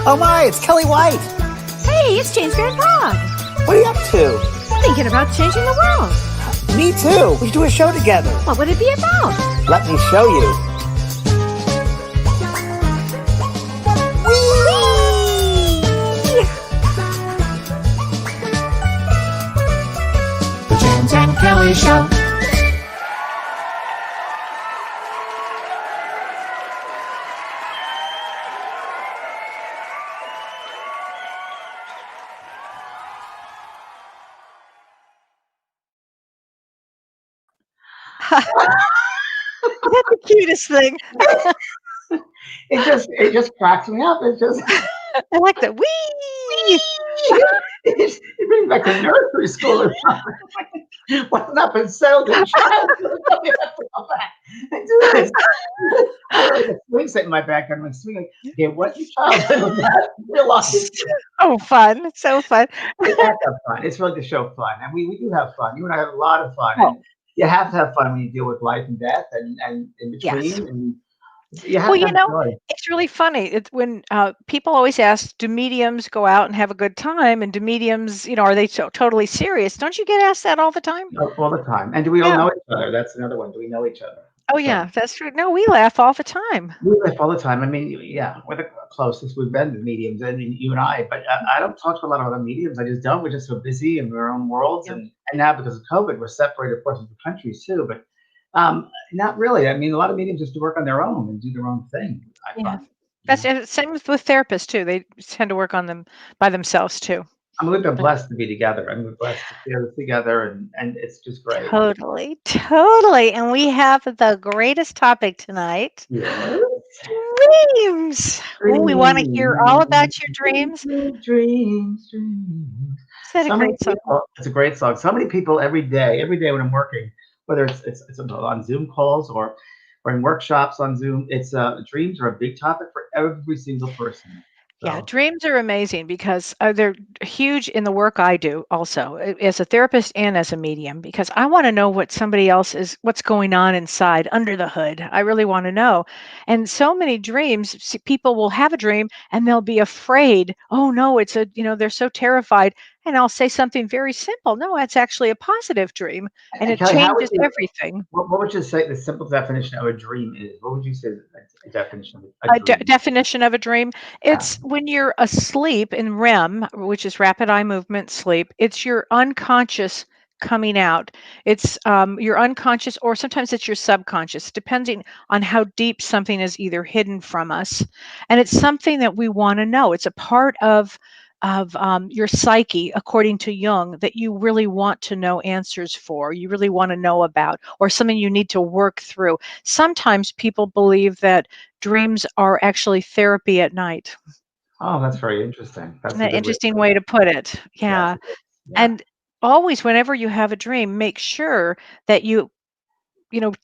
Oh my, it's Kellee White. Hey, it's James here in Prague. What are you up to? Thinking about changing the world. Me too. We should do a show together. What would it be about? Let me show you. The James and Kellee Show. That's the cutest thing. It just cracks me up. It's just I like the wee. it brings back to nursery school or something. What's up and settled in child? You have to go back and do this. I like a swing set in my backyard. I'm swinging. Okay, what your childhood was that? Realize Oh, fun. So fun. it has to have fun. It's really to show fun, and we do have fun. You and I have a lot of fun. Oh. And you have to have fun when you deal with life and death, and in between. Yes. And you have Well, to have joy. it's really funny. It's when people always ask, do mediums go out and have a good time? And do mediums, are they totally serious? Don't you get asked that all the time? All the time. And do we all Yeah. know each other? That's another one. Do we know each other? Oh, yeah, that's true. No, we laugh all the time. We laugh all the time. I mean, yeah, we're the closest we've been to mediums, and you and I. But I don't talk to a lot of other mediums. I just don't. We're just so busy in our own worlds, Yeah. and now because of COVID, we're separated, of course, into countries too. But not really. I mean, a lot of mediums just work on their own and do their own thing. I Yeah. find. That's and same with therapists too. They tend to work on them by themselves too. I mean, we've been But blessed to be together. I mean, we're blessed to share this together, and it's just great. totally, totally. And we have the greatest topic tonight. Yes. Dreams. Oh, we want to hear all about your dreams. Dreams. Is that a So many great song? people, it's a great song. So many people every day when I'm working, whether it's on Zoom calls or in workshops on Zoom, it's dreams are a big topic for every single person. Yeah, So dreams are amazing because they're huge in the work I do also as a therapist and as a medium because I want to know what's going on inside under the hood. I really want to know. And so many dreams, people will have a dream and they'll be afraid. Oh no, they're so terrified. And I'll say something very simple. No, it's actually a positive dream and and it Kelly, how would changes you everything. what would you say the simple definition of a dream is? What would you say a definition of a A dream? definition of a dream, Yeah. it's when you're asleep in REM, which is rapid eye movement sleep. It's your unconscious coming out. It's your unconscious, or sometimes it's your subconscious, depending on how deep something is either hidden from us. And it's something that we want to know. It's a part of your psyche, according to Jung, that you really want to know answers for, you really want to know about, or something you need to work through. Sometimes people believe that dreams are actually therapy at night. Oh, that's very interesting. That's a An good way to interesting put it. way to put it. Yes. Yeah. Yeah. And always, whenever you have a dream, make sure that you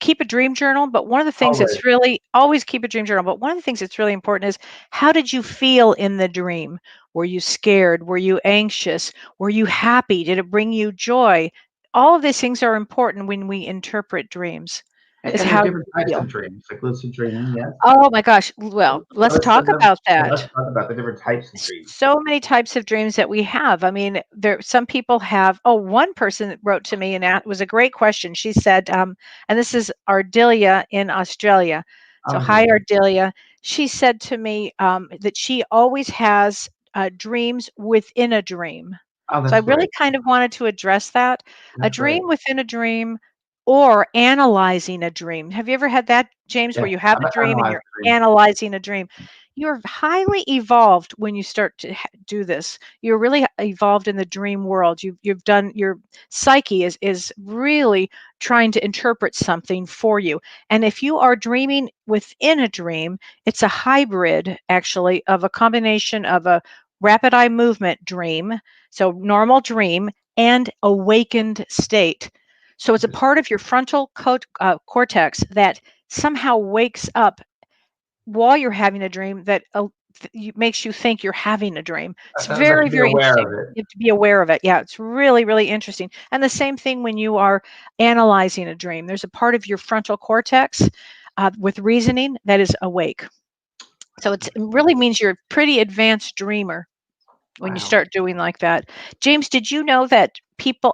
keep a dream journal. But one of the things Always. that's really always keep a dream journal. But one of the things that's really important is how did you feel in the dream? Were you scared? Were you anxious? Were you happy? Did it bring you joy? All of these things are important when we interpret dreams. Is And there's how you different types feel. of dreams, like lucid dreaming, yes. Oh my gosh. Well, let's talk about Let's that. talk about the different types of dreams. So many types of dreams that we have. I mean, some people have. Oh, one person wrote to me and that was a great question. She said, and this is Ardelia in Australia. So hi, Okay. Ardelia. She said to me that she always has dreams within a dream. Oh, So I that's really great. kind of wanted to address that. A That's great. dream within a dream or analyzing a dream. Have you ever had that, James, where Yes, you have I'm a an dream and analyzer you're dream. analyzing a dream? You're highly evolved when you start to do this. You're really evolved in the dream world. You've done your psyche is really trying to interpret something for you. And if you are dreaming within a dream, it's a hybrid actually of a combination of a rapid eye movement dream, so normal dream, and awakened state. So it's a part of your frontal cortex that somehow wakes up while you're having a dream that makes you think you're having a dream. It's So I very, should be very aware interesting. of it. You have to be aware of it. Yeah, it's really, really interesting. And the same thing when you are analyzing a dream. There's a part of your frontal cortex with reasoning that is awake. So it really means you're a pretty advanced dreamer when you Wow. start doing like that. James, did you know that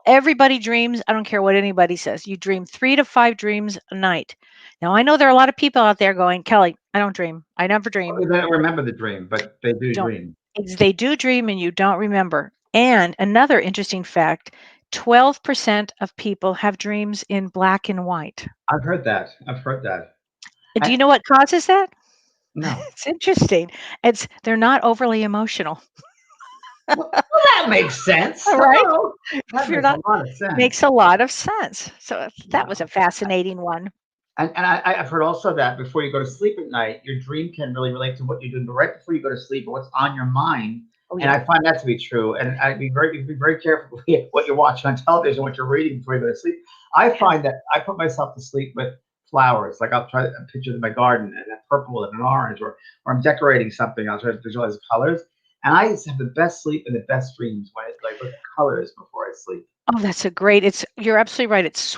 everybody dreams? I don't care what anybody says. You dream 3 to 5 dreams a night. Now, I know there are a lot of people out there going, Kellee, I don't dream. I never dream. Well, they don't remember the dream, but they do Don't. dream. They do dream and you don't remember. And another interesting fact, 12% of people have dreams in black and white. I've heard that. I've heard that. And do I, you know what causes that? no. It's interesting. They're not overly emotional. Well, that makes sense. All right. Hello. If That you're makes a not lot of sense. makes a lot of sense. So that was a Wow. fascinating one. And I've heard also that before you go to sleep at night, your dream can really relate to what you're doing, but right before you go to sleep, or what's on your mind. Oh And yeah. I find that to be true. And be very careful with what you're watching on television, what you're reading before you go to sleep. I Yeah. find that I put myself to sleep with flowers. Like I'll try a picture of my garden and a purple and an orange, or I'm decorating something. I'll try to visualize the colors. And I used to have the best sleep and the best dreams when it's like with the colors before I sleep. Oh, that's a great. You're absolutely right. It's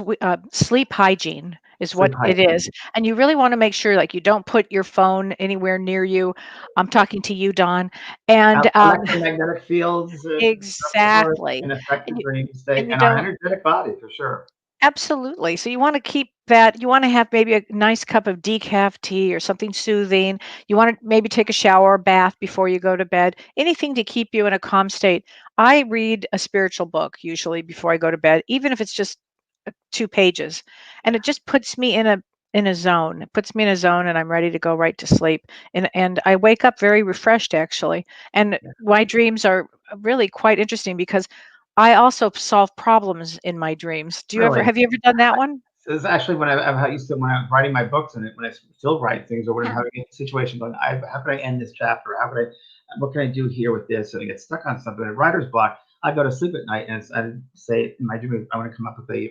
sleep hygiene is Sleep what it is, hygiene. and you really want to make sure like you don't put your phone anywhere near you. I'm talking to you, Don, and Electromagnetic fields, for exactly, an and effective you dream state and you and our don't. energetic body for sure. Absolutely. So you want to keep that. You want to have maybe a nice cup of decaf tea or something soothing. You want to maybe take a shower or bath before you go to bed. Anything to keep you in a calm state. I read a spiritual book usually before I go to bed, even if it's just 2 pages, and it just puts me in a zone. It puts me in a zone, and I'm ready to go right to sleep. And I wake up very refreshed actually. And Yeah. my dreams are really quite interesting because I also solve problems in my dreams. Really. Have you ever done that one? This is actually when I used to when I was writing my books and when I still write things or when I'm having a situation going, how can I end this chapter? What can I do here with this? And I get stuck on something. A writer's block. I go to sleep at night and say in my dream, I want to come up with a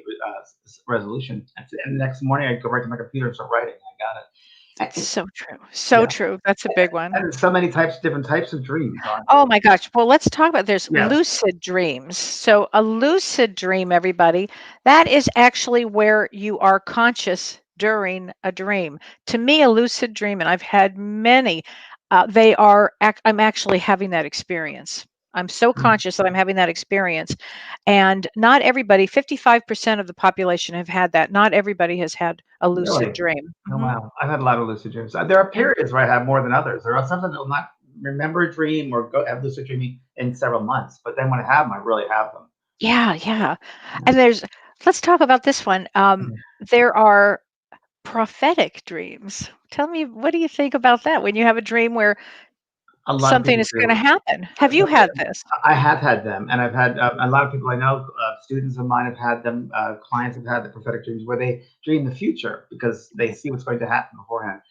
resolution. And the next morning, I go right to my computer and start writing. I got it. So true. So Yeah. true. That's a big one. And there's so many different types of dreams, aren't Oh there? my gosh. Well, let's talk about there's Yes. lucid dreams. So, a lucid dream, everybody, that is actually where you are conscious during a dream. To me, a lucid dream, and I've had many, I'm actually having that experience. I'm so Mm, conscious that I'm having that experience. And not everybody, 55% of the population have had that. Not everybody has had a lucid really? dream. Oh, Mhm. wow. I've had a lot of lucid dreams. There are periods where I have more than others. There are sometimes I will not remember a dream or go have lucid dreaming in several months, but then when I have them, I really have them. Yeah, yeah. Yeah. And let's talk about this one. There are prophetic dreams. Tell me, what do you think about that when you have a dream where A lot of something people is going to do. happen? Have you had this? I have had them, and I've had a lot of people I know, students of mine have had them, clients have had the prophetic dreams where they dream the future because they see what's going to happen beforehand.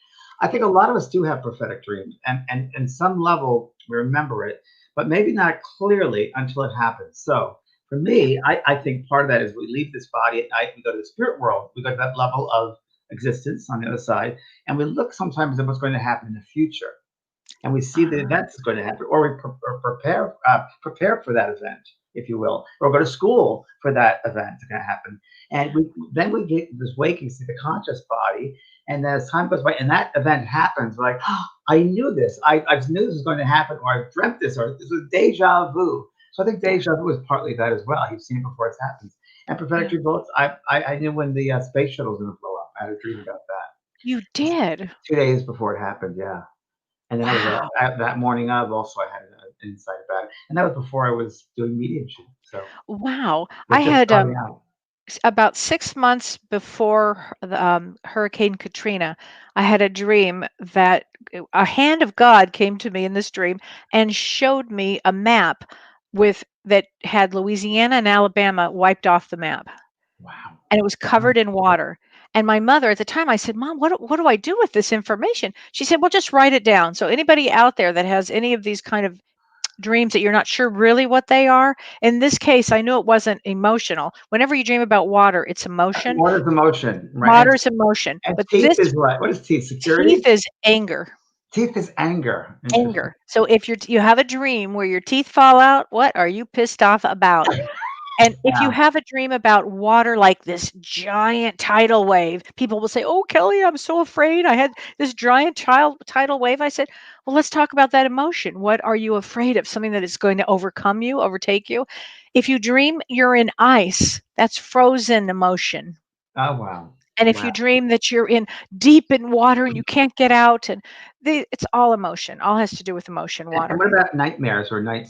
I think a lot of us do have prophetic dreams, and some level we remember it, but maybe not clearly until it happens. So for me, I think part of that is we leave this body at night, we go to the spirit world, we go to that level of existence on the other side, and we look sometimes at what's going to happen in the future and we see the Ah, event is going to happen, or we prepare for that event, if you will, or go to school for that event to happen. And we get this waking, see the conscious body, and then as time goes by, and that event happens, we're like, oh, I knew this. I knew this was going to happen, or I dreamt this, or this was deja vu. So I think yeah, deja vu is partly that as well. You've seen it before it happens. And prophetic yeah. dream bullets, I knew when the space shuttle was going to blow up. I had a dream about that. You It's did. 2 days before it happened. Yeah. And then I was Wow. that morning of also I had an insight about it, and that was before I was doing mediumship, so Wow. I it's just had starting out. about 6 months before Hurricane Katrina, I had a dream that a hand of God came to me in this dream and showed me a map that had Louisiana and Alabama wiped off the map, Wow. and it was covered in water. And my mother at the time, I said, "Mom, what do I do with this information?" She said, "Well, just write it down." So anybody out there that has any of these kind of dreams that you're not sure really what they are, in this case, I knew it wasn't emotional. Whenever you dream about water, it's emotion. Water's emotion, right? Water's emotion, And but teeth this is what? What is teeth? teeth Security? is anger. Teeth is anger. Interesting. Anger. So if you have a dream where your teeth fall out, what are you pissed off about? And if you Yeah. have a dream about water like this giant tidal wave, people will say, "Oh, Kelly, I'm so afraid. I had this giant tidal wave." I said, "Well, let's talk about that emotion. What are you afraid of? Something that is going to overcome you, overtake you?" If you dream you're in ice, that's frozen emotion. Oh, wow. And if you Wow. dream that you're in deep in water and you can't get out, and it's all emotion. All has to do with emotion, And water. what about nightmares or night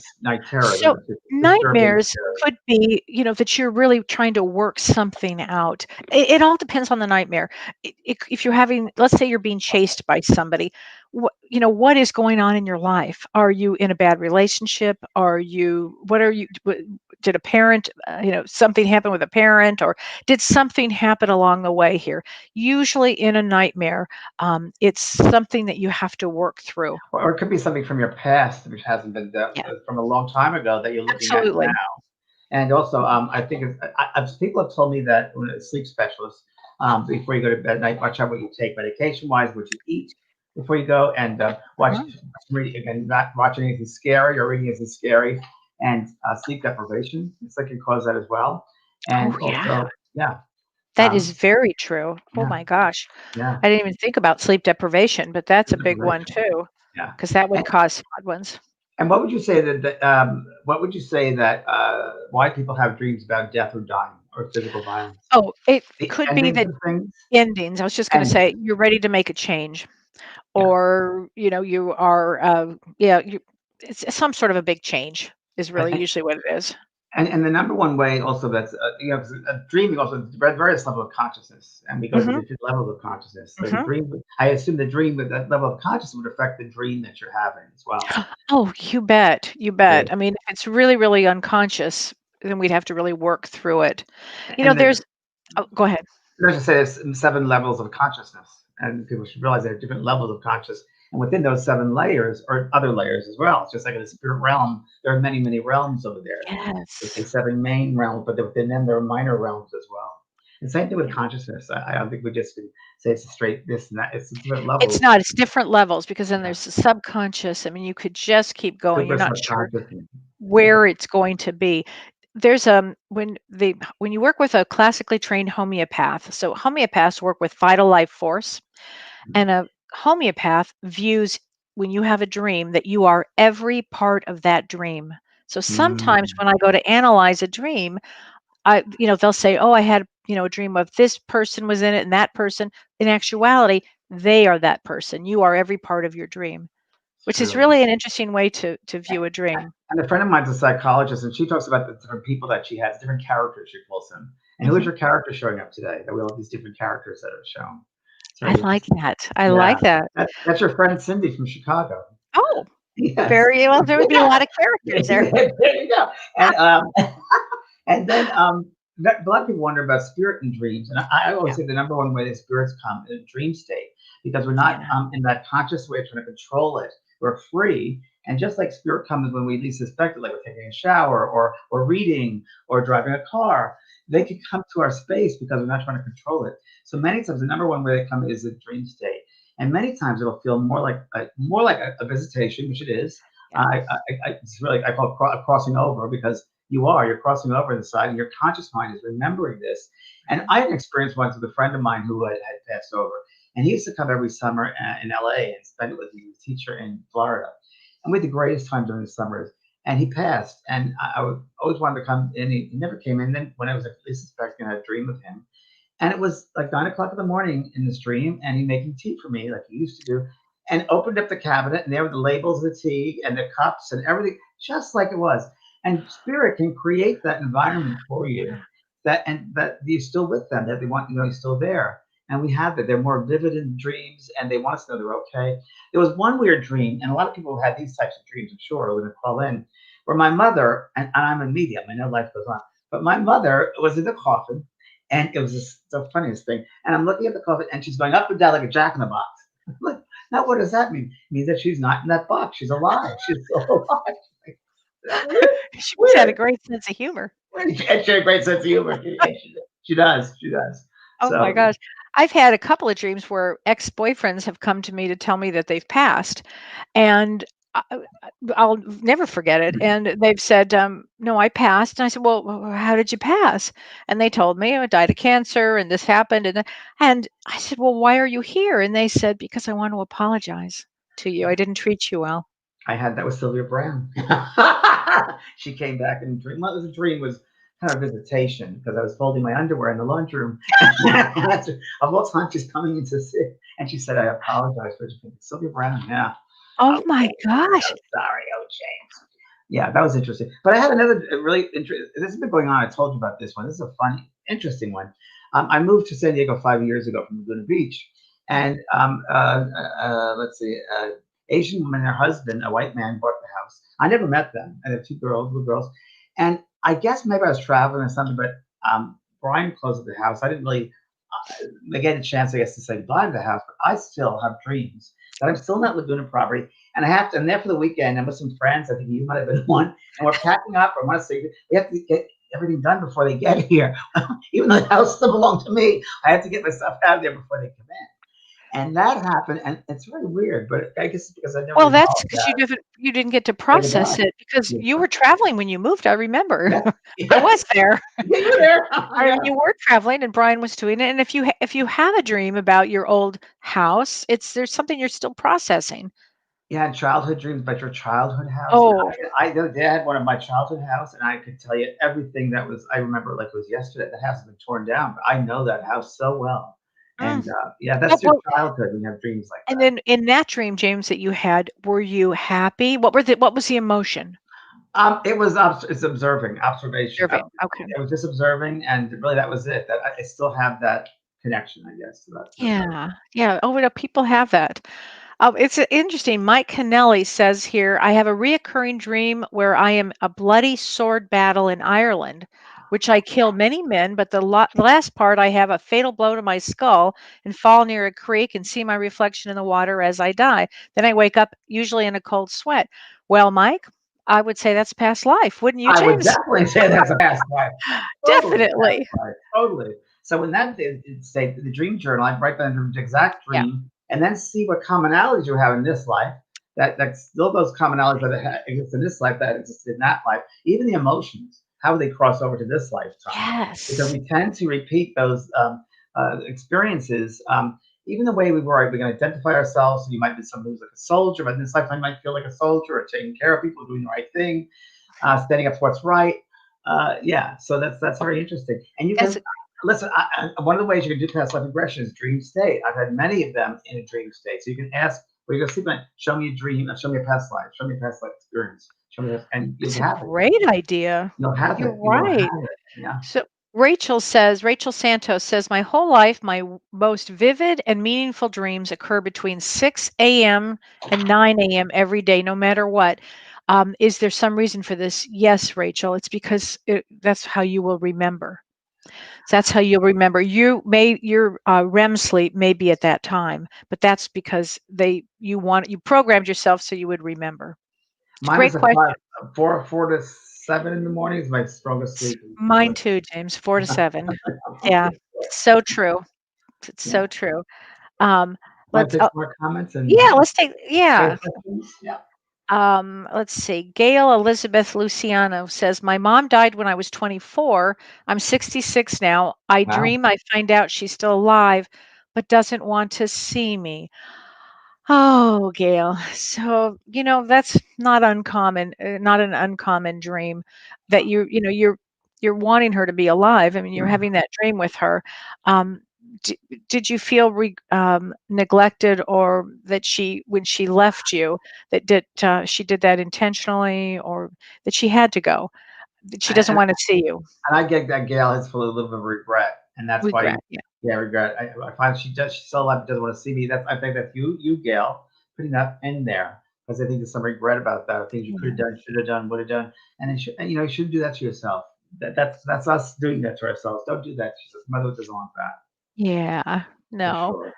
terror? So Those disturbing nightmares terror. could be, that you're really trying to work something out. It all depends on the nightmare. If you're having, let's say you're being chased by somebody, what is going on in your life? Are you in a bad relationship? What are you, did a parent, something happen with a parent, or did something happen along the way here? Usually in a nightmare, it's something that you have to work through. Or it could be something from your past which hasn't been dealt Yeah, from a long time ago that you're looking at now. absolutely. And also, I think people have told me that when a sleep specialist, before you go to bed at night, watch out what you take medication-wise, what you eat before you go, and Mhm. read again, not watching anything scary or reading anything scary, and sleep deprivation. It's like can cause that as well. Oh, And yeah. also, yeah, That is um, very true. Oh yeah, my gosh. yeah, I didn't even think about sleep deprivation, but that's a sleep big one deprivation, too, yeah. because that would And, cause some odd ones. and what would you say what would you say that why people have dreams about death or dying or physical violence? Oh, it The could be endings that of things? endings. I was just going to And say you're ready to make a change, yeah, or you are, yeah, it's some sort of a big change is and really usually what it is. and the number one way also that's, 'cause a dreaming also various level of consciousness, and we go to Hmm. different levels of consciousness. So the Hmm. dream, I assume the dream with that level of consciousness would affect the dream that you're having as well. Oh, you bet. You Okay. bet. I mean, if it's really, really unconscious, then we'd have to really work through it. And There's, oh, go ahead. let's just say there's 7 levels of consciousness, and people should realize there are different levels of conscious, and within those 7 layers are other layers as well. It's just like in the spirit realm, there are many, many realms over there. They say Yes. 7 main realms, but within them, there are minor realms as well. And same thing with consciousness. I don't think we just can say it's a straight this and that. It's different It's levels. not, it's different levels because then Yeah. there's the subconscious. I mean, you could just keep going. You're Super not sure subconscious. Super. where it's going to be. There's when you work with a classically trained homeopath, so homeopaths work with vital life force, and a homeopath views when you have a dream that you are every part of that dream. So sometimes Mm, when I go to analyze a dream, they'll say, "Oh, I had, a dream of this person was in it and that person." In actuality, they are that person. You are every part of your dream, it's which is true. really an interesting way to view a dream. And a friend of mine's a psychologist, and she talks about the different people that she has, different characters, she calls them. And who is Mhm. your character showing up today? That we all have these different characters that are shown. It's I very like interesting. that. I Yeah. like that. That's your friend Cindy from Chicago. Oh, Yes. very well. There would be a lot of characters there. There you go. And and then a lot of people wonder about spirit and dreams, and I always Yeah, say the number one way that spirits come in a dream state because we're not yeah, in that conscious way of trying to control it. We're free, and just like spirit comes when we least suspect it, like we're taking a shower or reading or driving a car, they can come to our space because we're not trying to control it. So many times, the number one way they come is a dream state, and many times it'll feel more like a visitation, which it is. yeah. It's really I call it crossing over because you're crossing over the side, and your conscious mind is remembering this. And Mhm. I had an experience once with a friend of mine who had passed over, and he used to come every summer in LA and spend it with me. He was a teacher in Florida, and we had the greatest time during the summers. And he passed, and I would always wanted to come in. He never came in. Then when I was least expecting, I had a dream of him, and it was like 9 o'clock in the morning in this dream, and he making tea for me like he used to do, and opened up the cabinet, and there were the labels of the tea and the cups and everything, just like it was. And spirit can create that environment for you, that you're still with them, that they want you to know you're still there. And we have that. They're more vivid in dreams, and they want us to know they're okay. There was one weird dream, and a lot of people have had these types of dreams, I'm sure, when they call in, where my mother, and I'm a medium, I know life goes on, but my mother was in the coffin, and it was just the funniest thing. And I'm looking at the coffin, and she's going up and down like a jack in the box. Like, now what does that mean? It means that she's not in that box. She's alive. She's still alive. Like, weird, She must have a weird. great sense of humor. And she has a great sense of humor. She does. She does. Oh my So gosh. I've had a couple of dreams where ex-boyfriends have come to me to tell me that they've passed. And I'll never forget it. And they've said, no, I passed. And I said, well, how did you pass? And they told me I died of cancer and this happened. And I said, well, why are you here? And they said, because I want to apologize to you. I didn't treat you well. I had that with Sylvia Brown. She came back in a dream. Well, it was a dream, was kind of visitation because I was folding my underwear in the laundry room. Of all time, she's coming in to sit, and she said, "I apologize for everything." Sylvia Brown, yeah. Oh Oh, my gosh. sorry, oh James. Yeah, that was interesting. But I had another really interesting. This has been going on. I told you about this one. This is a funny, interesting one. I moved to San Diego 5 years ago from Laguna Beach, and let's see, Asian woman and her husband, a white man, bought the house. I never met them. I had two girls, little girls, and I guess maybe I was traveling or something. But Brian closed the house. I didn't really get a chance, I guess, to say goodbye to the house. But I still have dreams that I'm still in that Laguna property, and I have to. I'm there for the weekend. I'm with some friends. I think you might have been one, and we're packing up. I want to say we have to get everything done before they get here. Even though the house still belonged to me, I have to get my stuff out of there before they come in. And that happened, and it's very weird, but I guess it's because I never Well, that's resolved because that. you didn't get to Say goodbye. process it because Yeah. you were traveling when you moved. I remember. Yeah. I Yeah. was there. Yeah, you're there. I Yeah. mean, you were traveling and Brian was doing it. And if you have a dream about your old house, there's something you're still processing. Yeah, childhood dreams about your childhood house. Oh, I the other day I had one of my childhood house, and I could tell you everything that was. I remember it like it was yesterday. The house has been torn down, but I know that house so well. mm. And yeah, Well, that's your well, childhood when you have dreams like and that. then in that dream, James, that you had, were you happy? What was the emotion? It was it's observing, observation. Observing. Okay. It was just observing, and really that was it. That I still have that connection, I guess. So that's Yeah. Yeah. Oh, no, people have that. It's interesting. Mike Kennelly says here, I have a reoccurring dream where I am a bloody sword battle in Ireland, which I kill many men, but the last part, I have a fatal blow to my skull and fall near a creek and see my reflection in the water as I die. Then I wake up, usually in a cold sweat. Well, Mike, I would say that's past life, wouldn't you, I would James? definitely say that's a past life. Totally past Definitely. life. Totally. So in that say the dream journal, I'd write down the exact Yeah. dream and then see what commonalities you have in this life. That still those commonalities that exist in this life that exist in that life. Even the emotions, how they cross over to this lifetime. Because Yes. we tend to repeat those experiences. Even the way we were, we can identify ourselves. So you might be someone who's like a soldier, but in this lifetime, you might feel like a soldier or taking care of people, doing the right thing, standing up for what's right. Yeah, so that's very interesting. And you That's can listen. One of the ways you can do past life regression is dream state. I've had many of them in a dream state. So you can ask, where you go sleep at, show me a dream, show me a past life, show me a past life experience, show me this, and you'll it's a have it. great idea. You'll have You're it. You will right. have it. Yeah. So Rachel Santos says, my whole life, my most vivid and meaningful dreams occur between 6 a.m. and 9 a.m. every day, no matter what. Is there some reason for this? Yes, Rachel. It's because that's how you will remember. That's how you'll remember. Your REM sleep may be at that time, but that's because you programmed yourself so you would remember. It's a Mine great is a five, question. four to seven in the morning is my strongest sleep. Mine too, James. 4 to 7. Yeah, so true. It's Yeah. so true. Um, Want let's to take some more comments and yeah, let's take great yeah. questions? Yeah. Let's see. Gail Elizabeth Luciano says, my mom died when I was 24. I'm 66 now. I Wow. dream I find out she's still alive, but doesn't want to see me. Oh, Gail. So, that's not uncommon, not an uncommon dream that you're wanting her to be alive. I mean, you're having that dream with her. Um, d- did you feel neglected, or that when she left you, she did that intentionally, or that she had to go, that she doesn't And, want to see you? and I get that Gail is full of a little bit of regret, and that's why, Regret. Yeah. yeah, regret. I find she's so alive, doesn't want to see me. I think that's you, Gail, putting that in there because I think there's some regret about that. Things you could have Yeah. done, should have done, would have done, and you shouldn't do that to yourself. That's us doing that to ourselves. Don't do that. She says, mother doesn't want that Yeah. for No. sure.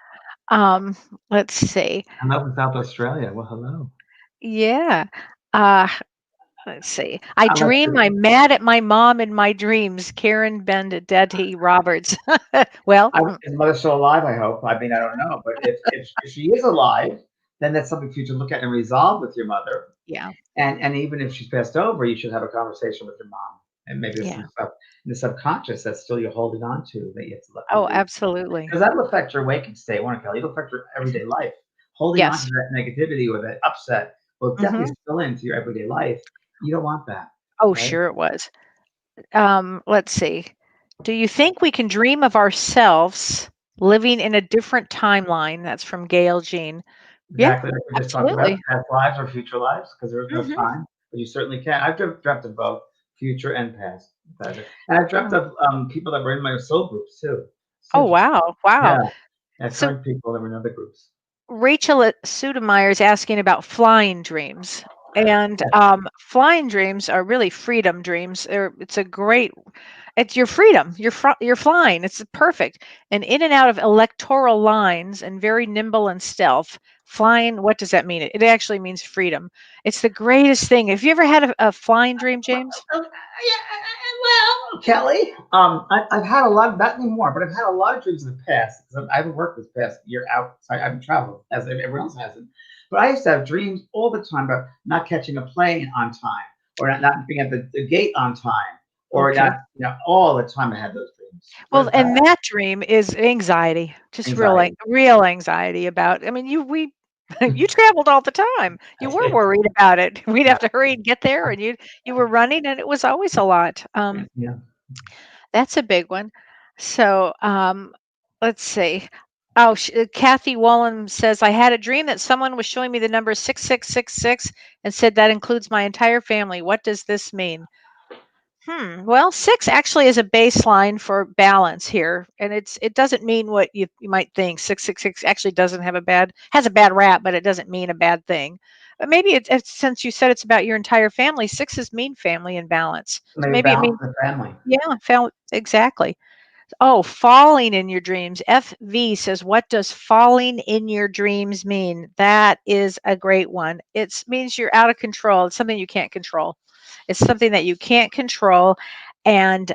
Um, let's see. I'm up in South Australia. Well, hello. Yeah. Uh, let's see. I I'm dream actually, I'm mad at my mom in my dreams. Karen Benedetti Roberts. Well, is mother still alive? I hope. I mean, I don't know, but if she is alive, then that's something for you to look at and resolve with your mother. Yeah. And even if she's passed over, you should have a conversation with your mom. And maybe there's Yeah. some stuff in the subconscious that still you're holding on to that you have to let Oh, release. absolutely. Because that'll affect your waking state, won't it, Kelly? It'll affect your everyday life. Holding on to Yes. that negativity or that upset will definitely Hmm. spill into your everyday life. You don't want that, Oh, right? sure it was. Let's see. Do you think we can dream of ourselves living in a different timeline? That's from Gail Jean. Yeah, Exactly like we just talked about, absolutely. past lives or future lives, because there is no Hmm. time, but you certainly can. I've dreamt of both future and past. And I've dreamt Oh, of people that were in my soul groups too. It's oh, interesting. wow. Wow. Yeah, I've So heard people that were in other groups. Rachel at Sudemeyer is asking about flying dreams. And flying dreams are really freedom dreams. It's a great, it's your freedom. You're flying. It's perfect. And in and out of electoral lines and very nimble and stealth. Flying, what does that mean? It actually means freedom. It's the greatest thing. Have you ever had a flying dream, James? Well, Kelly, I've had a lot, not anymore, but I've had a lot of dreams in the past because I haven't worked this past year out. So I haven't traveled as everyone else hasn't. But I used to have dreams all the time about not catching a plane on time, or not being at the gate on time, or Okay. not, all the time I had those dreams. What Well, is and that? that dream is anxiety, just Anxiety. real anxiety about. I mean, you traveled all the time. You I were did. worried about it. We'd Yeah. have to hurry and get there, and you were running, and it was always a lot. Yeah. That's a big one. So, let's see. Oh, Kathy Wallen says I had a dream that someone was showing me the number 6666 and said that includes my entire family. What does this mean? Well, 6 actually is a baseline for balance here, and it doesn't mean what you might think. 666 actually doesn't have has a bad rap, but it doesn't mean a bad thing. But maybe since you said it's about your entire family, 6s mean family and balance. So So maybe maybe it balance means, in the family. yeah, exactly. Oh, falling in your dreams. FV says, what does falling in your dreams mean? That is a great one. It means you're out of control. It's something you can't control. It's something that you can't control. And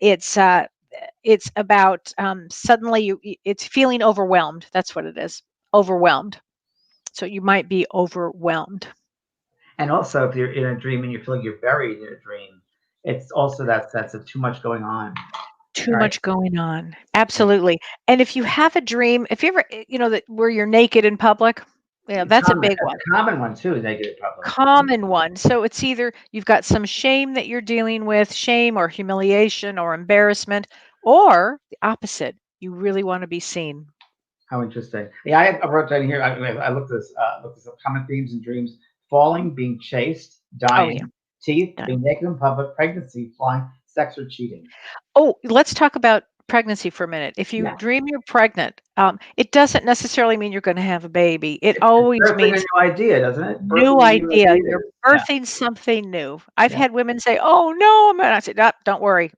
it's about suddenly it's feeling overwhelmed. That's what it is. Overwhelmed. So you might be overwhelmed. And also, if you're in a dream and you feel like you're buried in a dream, it's also that sense of too much going on, Too right? much going on. Absolutely. And if you have a dream, if you ever, that where you're naked in public, yeah, that's a big That's one. a common one too, negative public. Common one. So it's either you've got some shame that you're dealing with, shame or humiliation or embarrassment, or the opposite. You really want to be seen. How interesting. Yeah, I wrote down here. I looked this up. Common themes in dreams: falling, being chased, Oh yeah. dying, teeth, Done. being naked in public, pregnancy, flying, sex, or cheating. Oh, let's talk about pregnancy for a minute. If you Yeah, dream you're pregnant, it doesn't necessarily mean you're going to have a baby. It it's always birthing a means new idea, doesn't it? new Birthing a new idea. idea. You're Yeah, birthing something new. I've yeah. had women say, "Oh no," I said, "Ah, don't worry.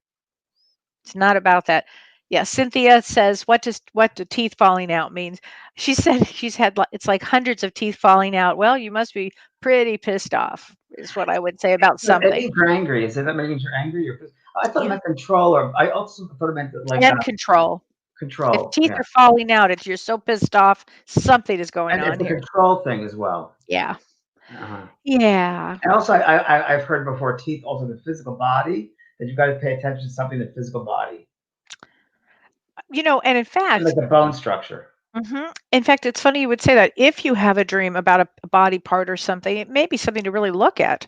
It's not about that." Yeah, Cynthia says, what do teeth falling out means? She said she's had it's like hundreds of teeth falling out. Well, you must be pretty pissed off, is what I would say about It something. means you're angry. Is it that means you're angry? Or I thought it Yeah, meant control, or I also thought it meant like and control. If control. teeth Yeah, are falling out, if you're so pissed off, something is going and on it's a here. control thing as well. Yeah. Uh-huh. Yeah. And also, I've heard before teeth also the physical body that you got to pay attention to something in the physical body, And in like fact, the bone structure. in fact, it's funny you would say that. If you have a dream about a body part or something, it may be something to really look at.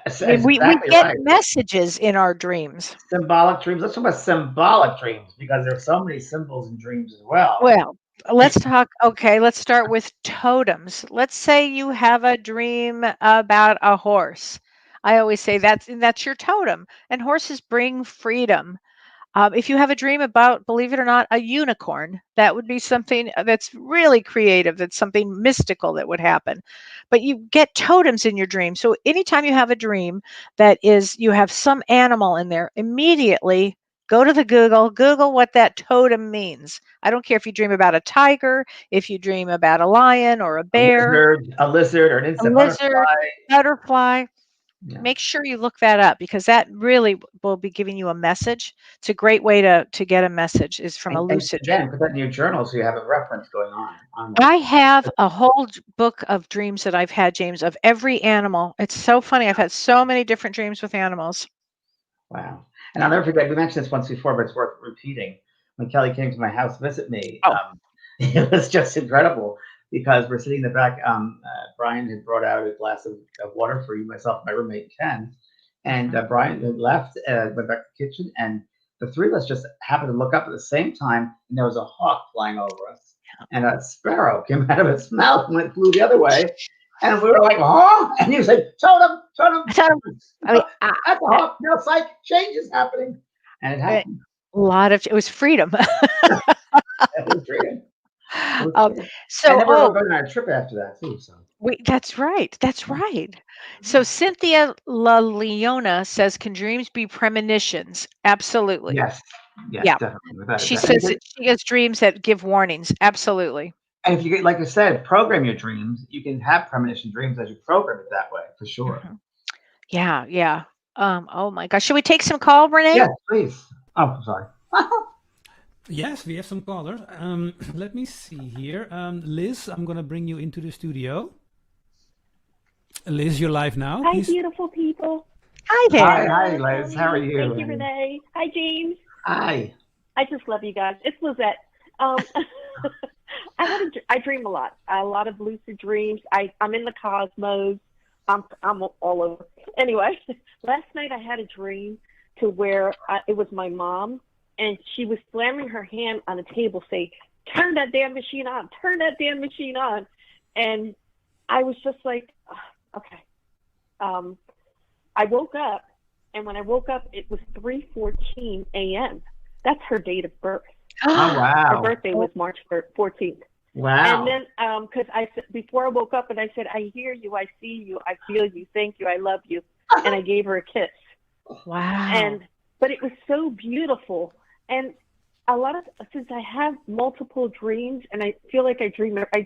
That's I mean, we exactly get right. messages in our dreams. Symbolic dreams. Let's talk about symbolic dreams because there are so many symbols in dreams as well. Well, let's start with totems. Let's say you have a dream about a horse. I always say that's your totem, and horses bring freedom. If you have a dream about, believe it or not, a unicorn, that would be something that's really creative. That's something mystical that would happen. But you get totems in your dream. So anytime you have a dream that is, you have some animal in there, immediately go to the Google what that totem means. I don't care if you dream about a tiger, if you dream about a lion or a bear, A lizard, or an a insect, lizard, butterfly. butterfly. Yeah. Make sure you look that up because that really will be giving you a message. It's a great way to get a message is from a And lucid again, dream. put that in your journal so you have a reference going on. I have a whole book of dreams that I've had, James, of every animal. It's so funny. I've had so many different dreams with animals. Wow. And I'll never forget, we mentioned this once before, but it's worth repeating. When Kellee came to my house to visit me, Oh, it was just incredible because we're sitting in the back. Brian had brought out a glass of water for you, myself, my roommate, Ken. And Brian had left, went back to the kitchen, and the three of us just happened to look up at the same time, and there was a hawk flying over us. And a sparrow came out of its mouth and flew the other way. And we were like, "Oh!" And he said, "Totem, totem." I mean, At the hawk, now psych, change is happening. And it happened. it was freedom. It was great. It was Um, great. And so, then we were going on a trip after that too. So that's right. That's right. So Cynthia La Leona says, "Can dreams be premonitions?" Absolutely. yes, yes, Yeah. definitely. Without a She doubt. says that she has dreams that give warnings. Absolutely. And if you get, like I said, program your dreams, you can have premonition dreams as you program it that way for sure. Mhm. Yeah, yeah. Oh my gosh. Should we take some call, Renee? Yes, please. Oh, sorry. Yes, we have some callers. Let me see here. Liz, I'm going to bring you into the studio. Liz, you're live now. Hi, Please. beautiful people. Hi there. Hi, Liz. How are you? Thank you, Renee. Hi, James. Hi. I just love you guys. It's Lizette. I dream a lot of lucid dreams. I'm in the cosmos. I'm all over. Anyway, last night I had a dream to where it was my mom, and she was slamming her hand on a table, saying, "Turn that damn machine on! Turn that damn machine on!" And I was just like, oh, okay. I woke up, and when I woke up, it was 3:14 a.m. That's her date of birth. Oh, wow. Her birthday was March 14th. Wow. And then, because I said, before I woke up, and I said, "I hear you, I see you, I feel you, thank you, I love you," and I gave her a kiss. Wow. But it was so beautiful. And since I have multiple dreams, and I feel like I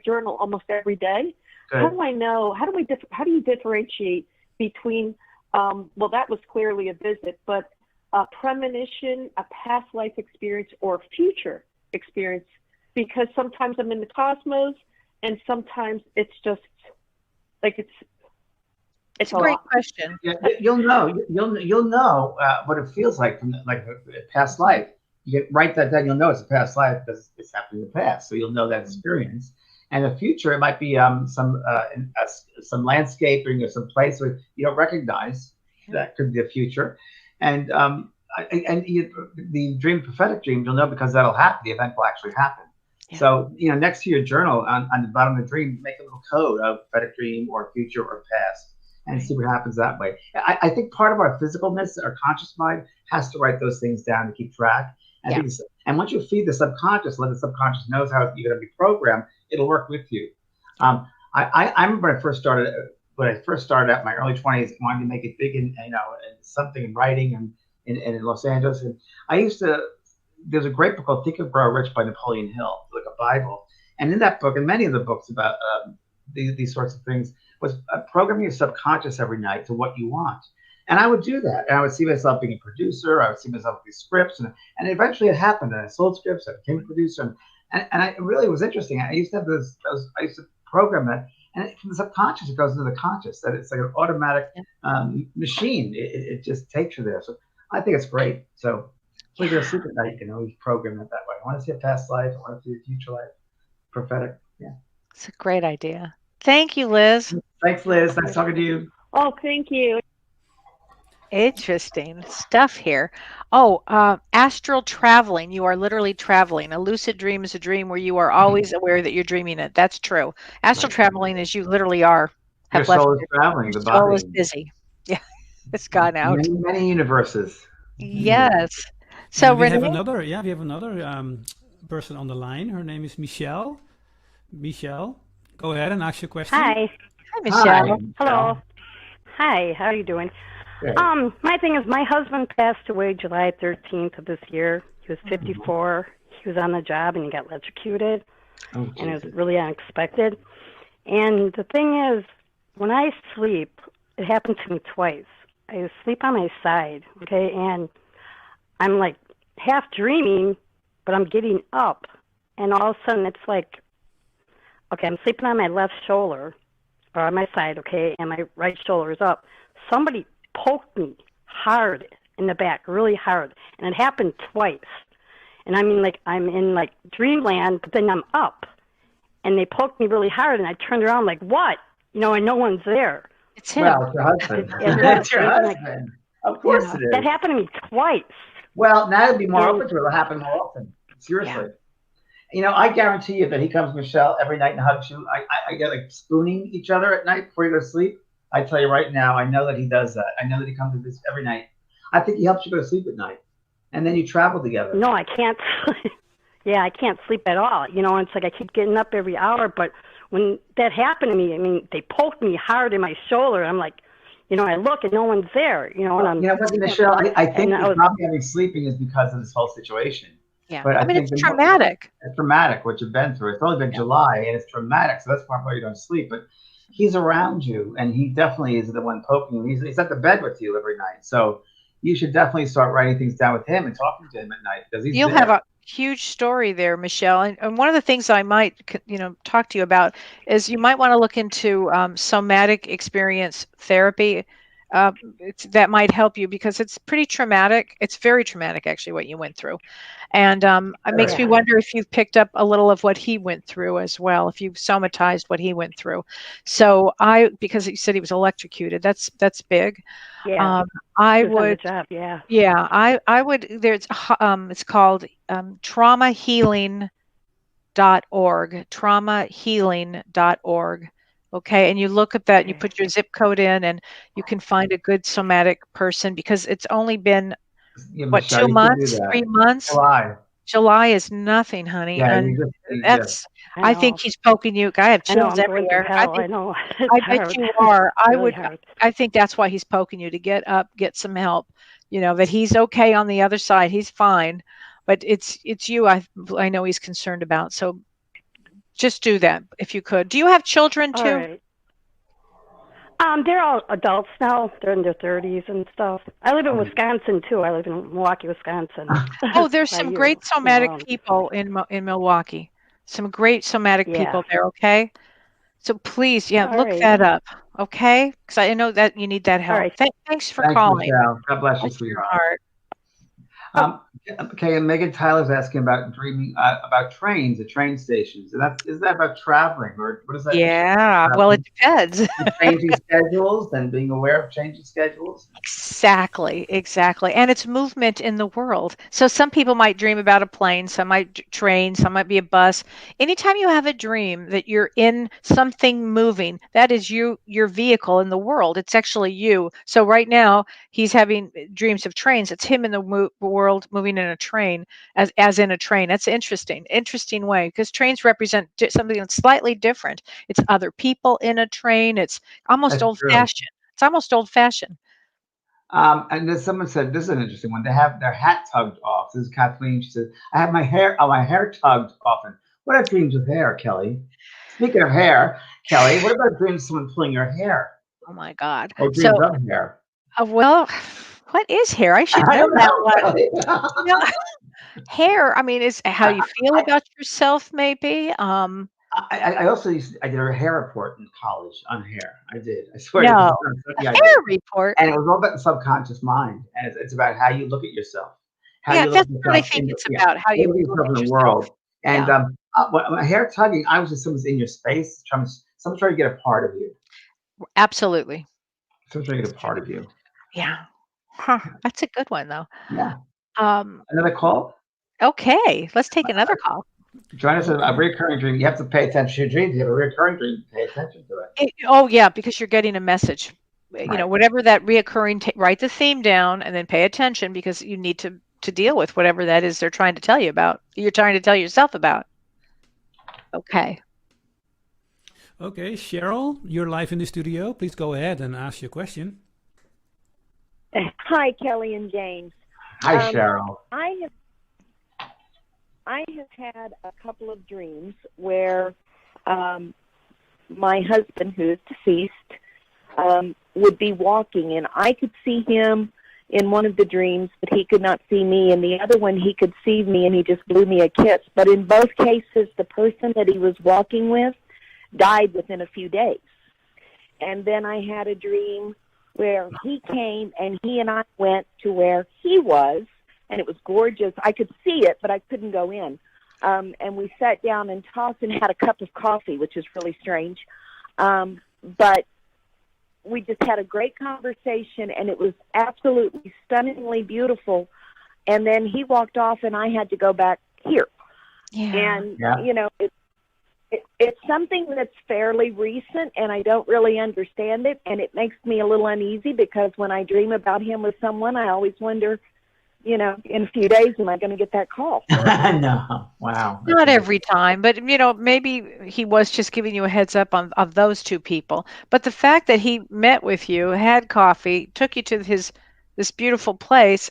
journal almost every day. Good. How do I know? How do you differentiate between? Well, that was clearly a visit, but a premonition, a past life experience, or future experience. Because sometimes I'm in the cosmos, and sometimes it's just like it's a great question. Yeah, you'll know what it feels like from a past life. You can write that down. You'll know it's a past life because it's happened in the past. So you'll know that experience. And the future, it might be some landscaping or some place where you don't recognize. That could be the future. And the dream, prophetic dreams, you'll know because that'll happen. The event will actually happen. Yeah. So, next to your journal on the bottom of the dream, make a little code of prophetic dream or future or past and see what happens that way. I think part of our physicalness, our conscious mind, has to write those things down to keep track. And once you feed the subconscious, let the subconscious knows how you're going to be programmed, it'll work with you. I remember when I first started out in my early 20s, wanting to make it big in something in writing and in Los Angeles. And there's a great book called Think and Grow Rich by Napoleon Hill, like a Bible. And in that book, and many of the books about these sorts of things, was programming your subconscious every night to what you want. And I would do that. And I would see myself being a producer. I would see myself with these scripts. And eventually it happened. And I sold scripts. I became a producer. And it really was interesting. I used to have I used to program that. And from the subconscious, it goes into the conscious. That it's like an automatic machine. It just takes you there. So I think it's great. So when you're asleep at night, you can always program it that way. I want to see a past life. I want to see a future life. Prophetic. Yeah. It's a great idea. Thank you, Liz. Thanks, Liz. Nice talking to you. Oh, thank you. Interesting stuff here. Oh, astral traveling. You are literally traveling. A lucid dream is a dream where you are always aware that you're dreaming it. That's true. Astral traveling is you literally are. Your soul is traveling. Your the soul body is busy. Yeah, it's gone out. Many universes. Yes. So we Renee, have another person on the line. Her name is Michelle. Michelle, go ahead and ask your question. Hi. Hi, Michelle. Hello. Hi. How are you doing? Great. My thing is, my husband passed away July 13th of this year. He was 54. He was on the job and he got electrocuted, and it was really unexpected. And the thing is, when I sleep, it happened to me twice. I sleep on my side, okay, and I'm like half dreaming, but I'm getting up, and all of a sudden it's like, okay, I'm sleeping on my left shoulder, or on my side, okay, and my right shoulder is up. Somebody poked me hard in the back, really hard, and it happened twice. And I mean, like, I'm in, like, dreamland, but then I'm up. And they poked me really hard, and I turned around like, what? You know, and no one's there. It's him. Well, it's your husband. That's your husband. Of course it is. That happened to me twice. Well, now it'd be more open to it. It'll happen more often. Seriously. Yeah. You know, I guarantee you that he comes, Michelle, every night and hugs you. I get like spooning each other at night before you go to sleep. I tell you right now, I know that he does that. I know that he comes to this every night. I think he helps you go to sleep at night. And then you travel together. No, I can't. Yeah, I can't sleep at all. You know, it's like I keep getting up every hour. But when that happened to me, I mean, they poked me hard in my shoulder. I'm like, you know, I look and no one's there. You know, and I'm. You know what, Michelle? I think the problem having sleeping is because of this whole situation. Yeah, But I mean, think it's traumatic. It's traumatic what you've been through. It's only been July, and it's traumatic, so that's probably why you don't sleep. But he's around you, and he definitely is the one poking you. He's at the bed with you every night. So you should definitely start writing things down with him and talking to him at night because You'll have a huge story there, Michelle. And one of the things I might, talk to you about is you might want to look into somatic experience therapy. That might help you because it's pretty traumatic. It's very traumatic, actually, what you went through. And it makes me wonder if you've picked up a little of what he went through as well, if you've somatized what he went through. So because you said he was electrocuted, that's big. Yeah. I would. On the job, yeah. Yeah, I would. It's called traumahealing.org. Traumahealing.org. Okay, and you look at that, and you put your zip code in, and you can find a good somatic person because it's only been Michelle, 2 months, 3 months. July is nothing, honey. Yeah, and that's. I think he's poking you. I have chills everywhere. I know. I bet you are. I think that's why he's poking you, to get up, get some help. You know that he's okay on the other side. He's fine, but it's you. I know he's concerned about. So just do that if you could. Do you have children too? All right. They're all adults now. They're in their 30s and stuff. I live in Wisconsin too. I live in Milwaukee, Wisconsin. Oh, there's some great somatic people in Milwaukee. Some great somatic people there. Okay, so please, look that up. Okay, because I know that you need that help. Right. Thanks for calling. Michelle. God bless you, sweetheart. Okay, and Megan Tyler's asking about dreaming about trains at train stations. And is that about traveling, or what is that? Yeah, well, it depends. Changing schedules and being aware of changing schedules. Exactly. And it's movement in the world. So some people might dream about a plane, some might train, some might be a bus. Anytime you have a dream that you're in something moving, that is your vehicle in the world. It's actually you. So right now he's having dreams of trains. It's him in the world moving in a train, as in a train. That's interesting way, because trains represent something that's slightly different. It's other people in a train. It's almost old-fashioned. It's almost old-fashioned. And then someone said, this is an interesting one. They have their hat tugged off. This is Kathleen. She says, I have my hair tugged often. What are dreams of hair, Kelly? Speaking of hair, Kelly, what about dreams of someone pulling your hair? Oh my God. Or dreams of hair? Well, what is hair? I should know that one. Hair, I mean, is how you feel about yourself, maybe. I also I did a hair report in college on hair. I did. I swear. No, a hair report. And it was all about the subconscious mind, and it's about how you look at yourself. That's what I think it's about. How you look at the world. And hair tugging, I was just someone's in your space, someone's trying to get a part of you. Absolutely. Someone's trying to get a part of you. Yeah. Huh. That's a good one, though. Yeah. Another call? Okay. Let's take another call. Join us in a recurring dream. You have to pay attention to your dreams. You have a recurring dream, pay attention to it. Because you're getting a message. Right. You know, whatever that reoccurring, write the theme down and then pay attention, because you need to deal with whatever that is they're trying to tell you about. You're trying to tell yourself about. Okay. Okay, Cheryl, you're live in the studio. Please go ahead and ask your question. Hi, Kelly and James. Hi, Cheryl. I have had a couple of dreams where my husband, who is deceased, would be walking, and I could see him in one of the dreams, but he could not see me. In the other one, he could see me, and he just blew me a kiss. But in both cases, the person that he was walking with died within a few days. And then I had a dream where he came, and he and I went to where he was, and it was gorgeous. I could see it, but I couldn't go in. And we sat down and talked and had a cup of coffee, which is really strange. But we just had a great conversation, and it was absolutely stunningly beautiful. And then he walked off, and I had to go back here. Yeah. And, you know, it's something that's fairly recent, and I don't really understand it, and it makes me a little uneasy because when I dream about him with someone, I always wonder, you know, in a few days, am I going to get that call? No. Wow. Not every time, but you know, maybe he was just giving you a heads up on of those two people. But the fact that he met with you, had coffee, took you to this beautiful place,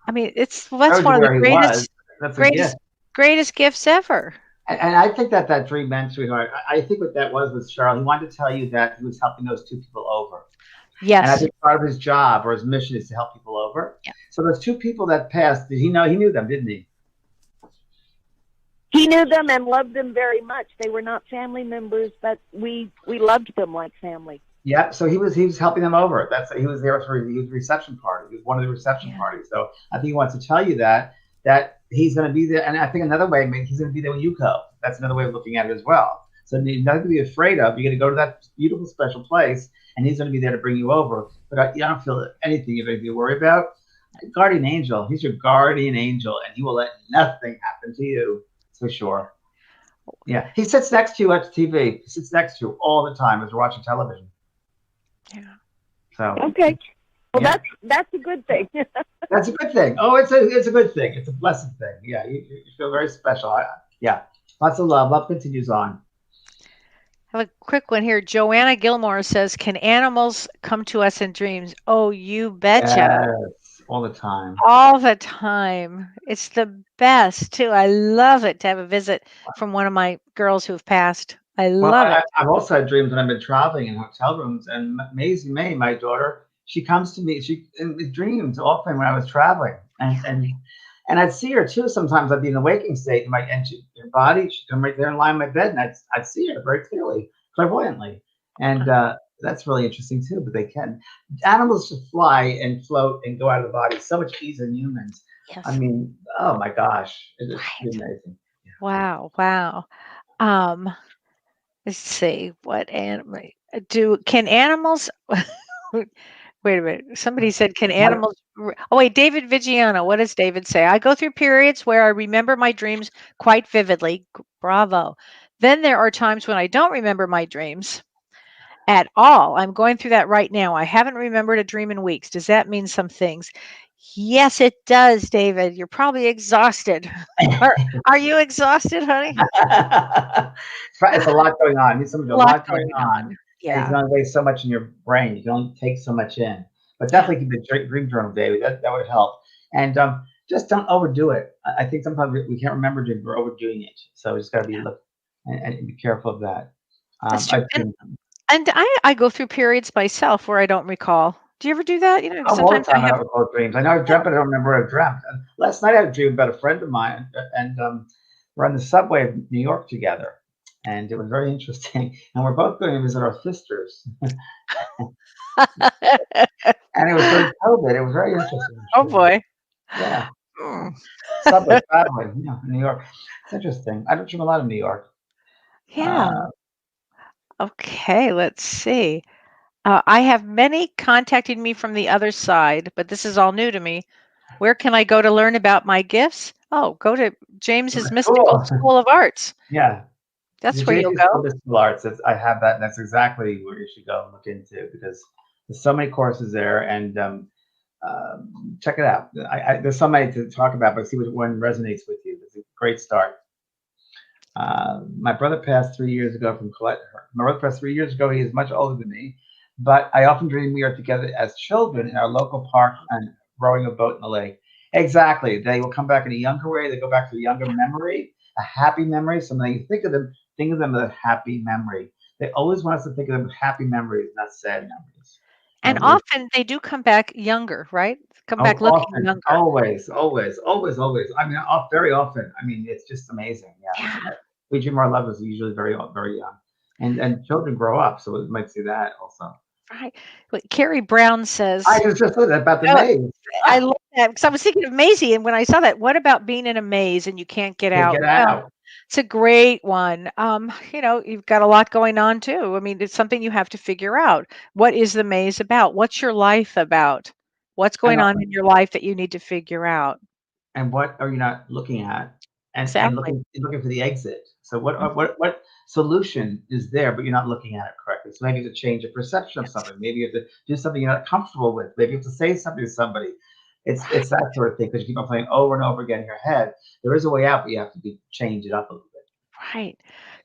I mean, that's Showed one you of the where he was. That's a gift. greatest gifts ever. And I think that dream meant, sweetheart, I think what that was with Cheryl, he wanted to tell you that he was helping those two people over. And I Yes. think part of his job or his mission is to help people over. Yeah. So those two people that passed, did he know? He knew them, didn't he? He knew them and loved them very much. They were not family members, but we loved them like family. Yeah. So he was helping them over. He was there for he was the reception party. He was one of the reception parties. So I think he wants to tell you that he's going to be there. And I think another way, maybe he's going to be there when you go. That's another way of looking at it as well. So nothing to be afraid of. You're going to go to that beautiful, special place, and he's going to be there to bring you over. But I don't feel anything you have to worry about. Guardian angel. He's your guardian angel, and he will let nothing happen to you. For sure. Yeah. He sits next to you at the TV. He sits next to you all the time as we're watching television. Yeah. So Okay. Well, yeah. that's a good thing. That's a good thing. Oh, it's a good thing. It's a blessed thing. Yeah. You feel very special. Yeah. Lots of love. Love continues on. I have a quick one here. Joanna Gilmore says, "Can animals come to us in dreams?" Oh, you betcha. Yes. All the time. All the time. It's the best too. I love it to have a visit from one of my girls who've passed. I love it. I've also had dreams when I've been traveling in hotel rooms, and Maisie May, my daughter, she comes to me. She in dreams often when I was traveling, and I'd see her too. Sometimes I'd be in the waking state, and her body, she'd come right there and lie in my bed, and I'd see her very clearly, clairvoyantly, and that's really interesting too. But they can. Animals just fly and float and go out of the body so much easier than humans. Yes. I mean, oh my gosh, it is amazing. Wow. Let's see. What animal can animals wait a minute. Somebody said, can animals oh wait, David Vigiano. What does David say? I go through periods where I remember my dreams quite vividly. Bravo. Then there are times when I don't remember my dreams at all. I'm going through that right now. I haven't remembered a dream in weeks. Does that mean some things? Yes, it does, David. You're probably exhausted. Are you exhausted, honey? It's a lot going on. There's a lot going on. And you Yeah. can only weigh so much in your brain. You can only take so much in. But definitely keep a dream journal, David. That would help. And just don't overdo it. I think sometimes we can't remember dreams. We're overdoing it. So we just got to be and be careful of that. That's true. And I go through periods myself where I don't recall. Do you ever do that? You know, All the sometimes time I don't recall dreams. I know I've dreamt, but I don't remember what I've dreamt. And last night I had a dream about a friend of mine, and we're on the subway of New York together, and it was very interesting. And we're both going to visit our sisters, and it was during COVID. It was very interesting. Oh boy. Yeah, Mm. subway traveling, in New York. It's interesting. I don't dream a lot of New York. Yeah. Okay, let's see. I have many contacting me from the other side, but this is all new to me. Where can I go to learn about my gifts? Oh, go to James's Mystical Cool. School of Arts. Yeah. That's The where you'll J.P. School go. of Mystical Arts. I have that, and that's exactly where you should go and look into because there's so many courses there, and check it out. There's so many to talk about, but see which one resonates with you. It's a great start. My brother passed 3 years ago from Colette. My brother passed 3 years ago. He is much older than me, but I often dream we are together as children in our local park and rowing a boat in the lake. Exactly. They will come back in a younger way. They go back to a younger memory, a happy memory. So when you think of them as a happy memory. They always want us to think of them as happy memories, not sad memories. And often they do come back younger, right? Come back looking Often, younger. always, always, always, always. I mean, very often. I mean, it's just amazing. Yes. Yeah. We dream our lovers usually very young, and children grow up, so we might see that also. Right. But Carrie Brown I says, was just saying about the oh, maze. I love that because I was thinking of Maisie, and when I saw that, what about being in a maze and you can't get Can't out? get Well, out. it's a great one. You've got a lot going on too. I mean, it's something you have to figure out. What is the maze about? What's your life about? What's And going on in your life that you need to figure out? and what are you not looking at? And Exactly. looking for the exit. So what Mhm. what solution is there, but you're not looking at it correctly. So maybe you have to change your perception of Yes. something. Maybe you have to do something you're not comfortable with. Maybe you have to say something to somebody. It's that sort of thing because you keep on playing over and over again in your head. There is a way out, but you have to change it up a little bit. Right.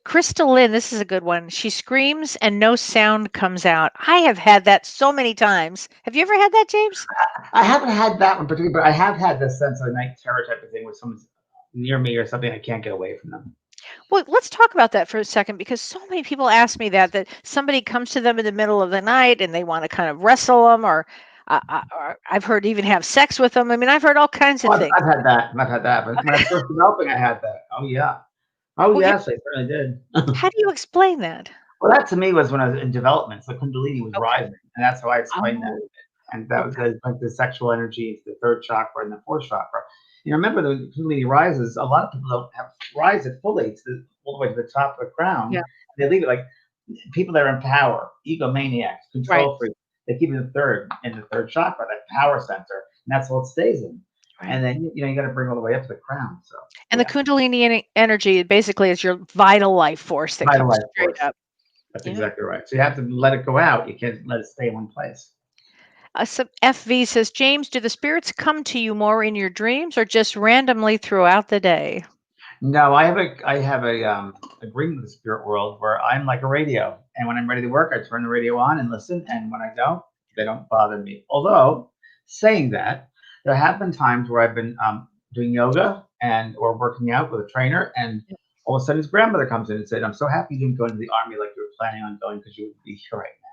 Crystal Lynn, this is a good one. She screams and no sound comes out. I have had that so many times. Have you ever had that, James? I haven't had that one particularly, but I have had this sense of night terror type of thing where someone's near me or something. I can't get away from them. Well, let's talk about that for a second because so many people ask me that somebody comes to them in the middle of the night and they want to kind of wrestle them, or I've heard even have sex with them. I mean, I've heard all kinds of Oh, things. I've had that. I've had that. But when I was first developing, I had that. Oh yeah. Oh Well, yes, I certainly did. how do you explain that? Well, that to me was when I was in development. So Kundalini was Okay. rising, and that's how I explained that. Oh, And that was okay. like the sexual energy, the third chakra, and the fourth chakra. You remember the Kundalini rises. A lot of people don't have rise it fully to all the way to the top of the crown. Yeah. They leave it like people that are in power, egomaniacs, Right. control freaks. They keep it in the third chakra, that power center, and that's all it stays in. Right. And then you got to bring all the way up to the crown. So And the Kundalini energy basically is your vital life force that vital comes life straight force. up. That's Yeah. exactly right. So you have to let it go out. You can't let it stay in one place. So FV says, James, do the spirits come to you more in your dreams or just randomly throughout the day? No, I have a agreement with the spirit world where I'm like a radio, and when I'm ready to work, I turn the radio on and listen, and when I don't, they don't bother me. Although saying that, there have been times where I've been doing yoga and or working out with a trainer, and all of a sudden his grandmother comes in and said, "I'm so happy you didn't go into the army like you were planning on going because you would be here right now."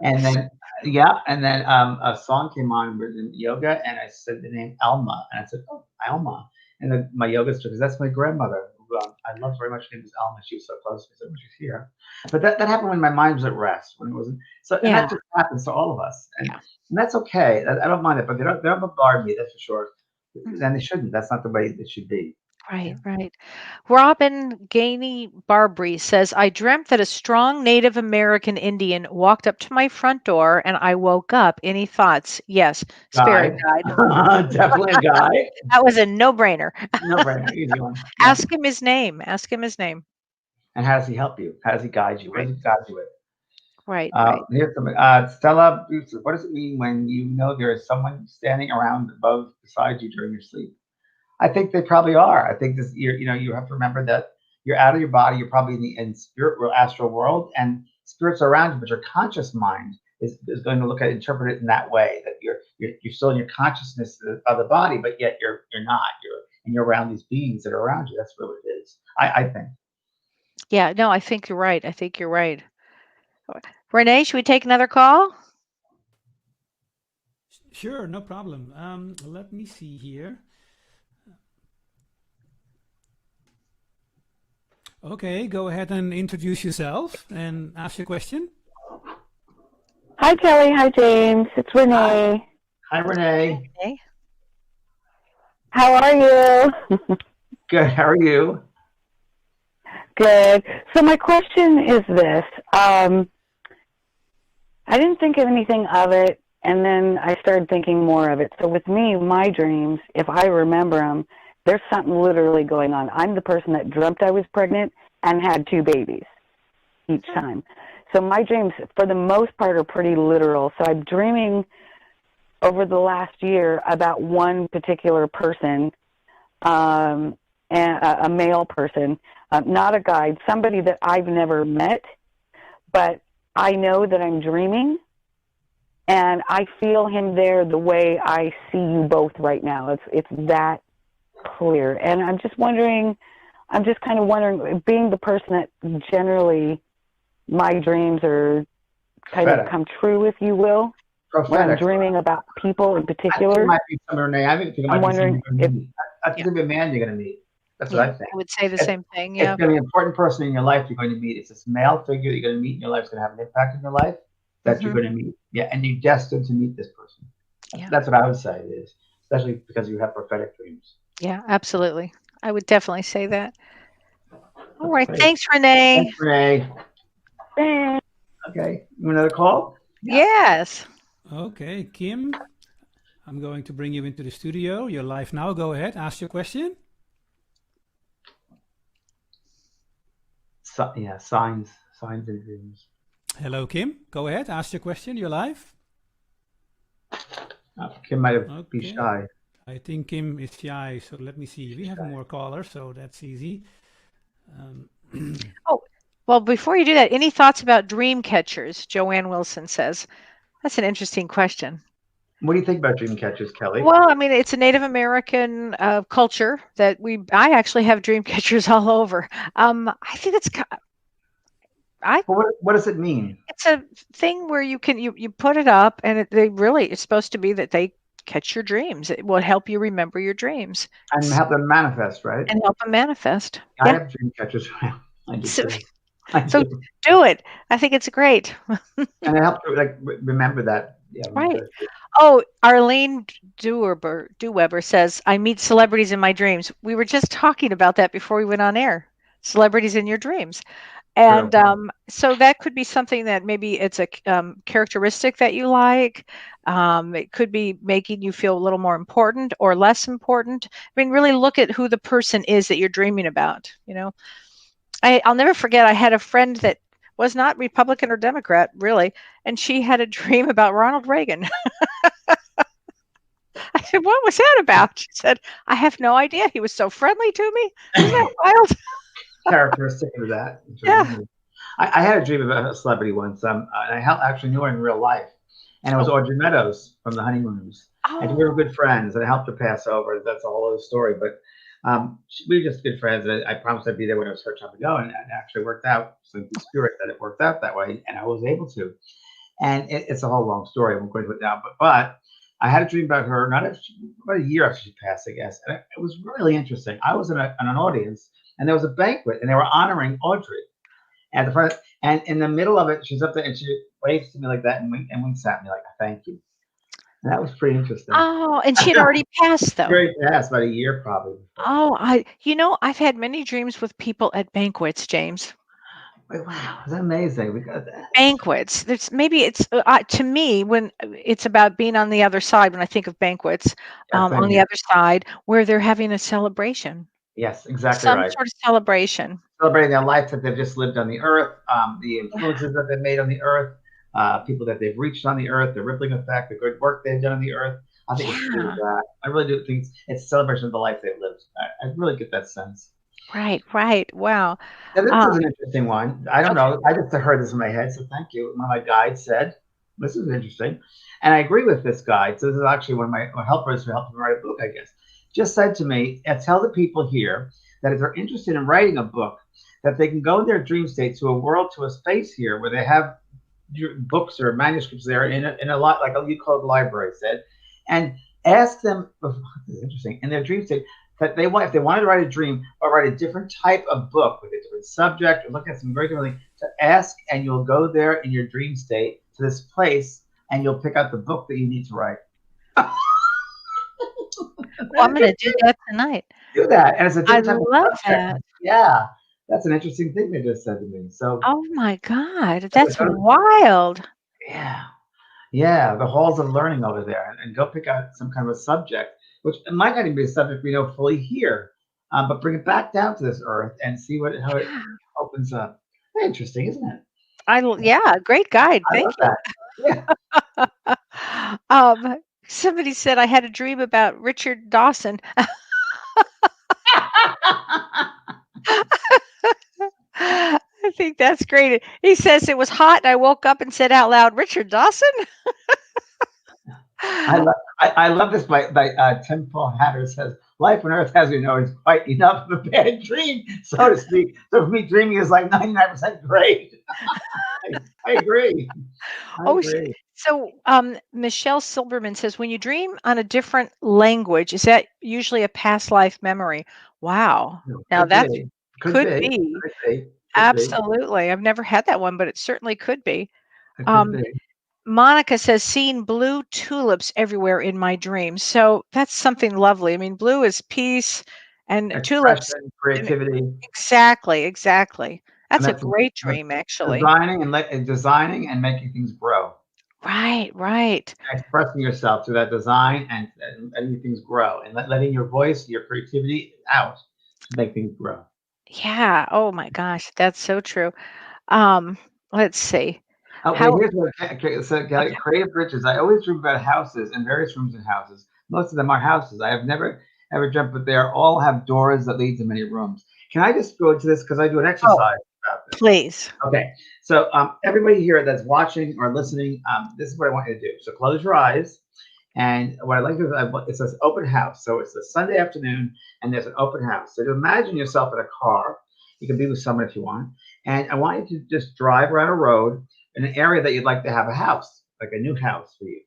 And then a song came on with yoga, and I said the name Alma, and I said, "Oh, Alma." And then my yoga instructor, because that's my grandmother, who I love very much. Her name is Alma. She was so close to me, so when she's here. But that happened when my mind was at rest, when it wasn't. So, and Yeah. that just happens to all of us, and, Yeah. and that's okay. I don't mind it, but they don't bombard me. That's for sure. Mhm. And they shouldn't. That's not the way it should be. Right, right. Robin Gainey Barbary says, I dreamt that a strong Native American Indian walked up to my front door and I woke up. Any thoughts? Yes, spirit Guy, guide. definitely a guy. That was a no-brainer. No brainer, easy one. Yeah. Ask him his name. Ask him his name. And how does he help you? How does he guide you? What Right, does he guide you with? right, right. Here's something. Stella, what does it mean when you know there is someone standing around above beside you during your sleep? I think they probably are. I think you have to remember that you're out of your body. You're probably in spirit world, astral world, and spirits are around you. But your conscious mind is going to interpret it in that way. That you're still in your consciousness of the body, but yet you're not. You're around these beings that are around you. That's what it is. I think. Yeah, no, I think you're right. I think you're right. Renee, should we take another call? Sure, no problem. Let me see here. Okay, go ahead and introduce yourself and ask your question. Hi, Kelly. Hi, James. It's Renee. Hi, Renee. Okay. How are you? Good. How are you? Good. So my question is this. I didn't think of anything of it, and then I started thinking more of it. So with me, my dreams, if I remember them, there's something literally going on. I'm the person that dreamt I was pregnant and had 2 babies each time. So my dreams, for the most part, are pretty literal. So I'm dreaming over the last year about one particular person, and a male person, not a guide, somebody that I've never met, but I know that I'm dreaming, and I feel him there the way I see you both right now. It's that clear. And I'm just kind of wondering, being the person that generally my dreams are kind of Prophetic. come true, if you will, when I'm Prophetic. dreaming about people in I think it particular. might be some Renee. I think it might I'm be someone wondering you're going if to meet. I think it'll be a man you're going to meet. That's what Yeah, I think. I would say the It's, same thing. it's Yeah. going to be an important person in your life you're going to meet. It's this male figure you're going to meet in your life. It's going to have an impact in your life that you're Mhm. going to meet. Yeah, and you're destined to meet this person. Yeah. That's what I would say it is, especially because you have prophetic dreams. Yeah, absolutely. I would definitely say that. All right. Great. Thanks, Renee. Thanks, Renee. Thanks. Okay, another call? Yes. Okay, Kim, I'm going to bring you into the studio. You're live now. Go ahead. Ask your question. So, yeah, signs and dreams. Hello, Kim. Go ahead. Ask your question. You're live. Kim might be Okay. shy. I think Kim is shy. So let me see. We have more callers, so that's easy. Oh, well, before you do that, any thoughts about dream catchers? Joanne Wilson says. That's an interesting question. What do you think about dream catchers, Kelly? Well, I mean, it's a Native American culture that I actually have dream catchers all over. I think it's What does it mean? it's a thing where you put it up, and it's supposed to be that they catch your dreams. It will help you remember your dreams And help them manifest, right? and help them manifest. I Yeah. have dream catchers. I do So, too. I so do. do it. I think it's great. And I help you remember that. Yeah, Right. remember that. Oh, Arlene Duweber says, I meet celebrities in my dreams. We were just talking about that before we went on air. Celebrities in your dreams. And so that could be something that maybe it's a characteristic that you like. It could be making you feel a little more important or less important. I mean, really look at who the person is that you're dreaming about. You know, I'll never forget, I had a friend that was not Republican or Democrat, really, and she had a dream about Ronald Reagan. I said, what was that about? She said, I have no idea. He was so friendly to me. Isn't that wild? Characteristic of that. Yeah. I had a dream about a celebrity once. And I actually knew her in real life. And it was Audrey Meadows from the Honeymooners. And we were good friends, and I helped her pass over. That's a whole other story. But we were just good friends. I promised I'd be there when it was her time to go, and it actually worked out. So the spirit that it worked out that way, and I was able to. And it's a whole long story. I won't go into it now. But I had a dream about her about a year after she passed, I guess. And it was really interesting. I was in an audience, and there was a banquet, and they were honoring Audrey at the front. And in the middle of it, she's up there, and she waves to me like that and winks at me like, thank you. And that was pretty interesting. Oh, and she had already passed, though. Very fast, about a year probably. Oh, I've had many dreams with people at banquets, James. Wait, wow, is that amazing? We got that. Banquets. It's to me, when it's about being on the other side, when I think of banquets, on the other side where they're having a celebration. Yes, exactly Some right. sort of celebration. Celebrating their life that they've just lived on the earth, the influences that they've made on the earth, people that they've reached on the earth, the rippling effect, the good work they've done on the earth. I think it's really that. I really do think it's a celebration of the life they've lived. I really get that sense. Right. Wow. Now, this is an interesting one. I don't know. I just heard this in my head, so thank you. One of my guides said, this is interesting. And I agree with this guide. So this is actually one of my helpers who helped me write a book, I guess. Just said to me, tell the people here that if they're interested in writing a book, that they can go in their dream state to a world, to a space here where they have books or manuscripts there in a lot, like a Euclid library said, and ask them, this is interesting, in their dream state, that if they wanted to write a dream or write a different type of book with a different subject or look at some very different thing, to ask, and you'll go there in your dream state to this place and you'll pick out the book that you need to write. Well, I'm going to do that tonight. Do that. And it's a different I type love of subject. that. Yeah. That's an interesting thing they just said to me. So Oh my God, that's wild. Yeah, the halls of learning over there, and go pick out some kind of a subject, which it might not even be a subject we know fully here, but bring it back down to this earth and see how it opens up. Very interesting, isn't it? Great guide. I Thank love that. you. Somebody said I had a dream about Richard Dawson. I think that's great. He says it was hot, and I woke up and said out loud, "Richard Dawson." I love this by Tim Paul Hatter says, life on earth, as we know, is quite enough of a bad dream, so to speak. So for me, dreaming is like 99% great. I agree. I Oh, agree. so Michelle Silberman says, when you dream on a different language, is that usually a past life memory? Wow. No, Now could that's be. Could could be. be. Could be. Could be. Absolutely. I've never had that one, but it certainly could be. It could Um, be. Monica says, seeing blue tulips everywhere in my dreams. So that's something lovely. I mean, blue is peace and tulips. Expression, And creativity, exactly, exactly. and That's a that's great dream, actually. designing and making things grow. Right, right. Expressing yourself through that design and letting things grow and letting your voice, your creativity out to make things grow. Yeah. Oh my gosh, that's so true. Um, let's see. Oh, wait, How here's what so okay. creative riches. I always dream about houses and various rooms in houses. Most of them are houses. I have never ever dreamt, but they all have doors that lead to many rooms. Can I just go into this because I do an Oh, exercise about this? please. Okay, so everybody here that's watching or listening, this is what I want you to do. So close your eyes, and what I like to do is it says open house. So it's a Sunday afternoon, and there's an open house. So to imagine yourself in a car. You can be with someone if you want, and I want you to just drive around a road in an area that you'd like to have a house, like a new house for you.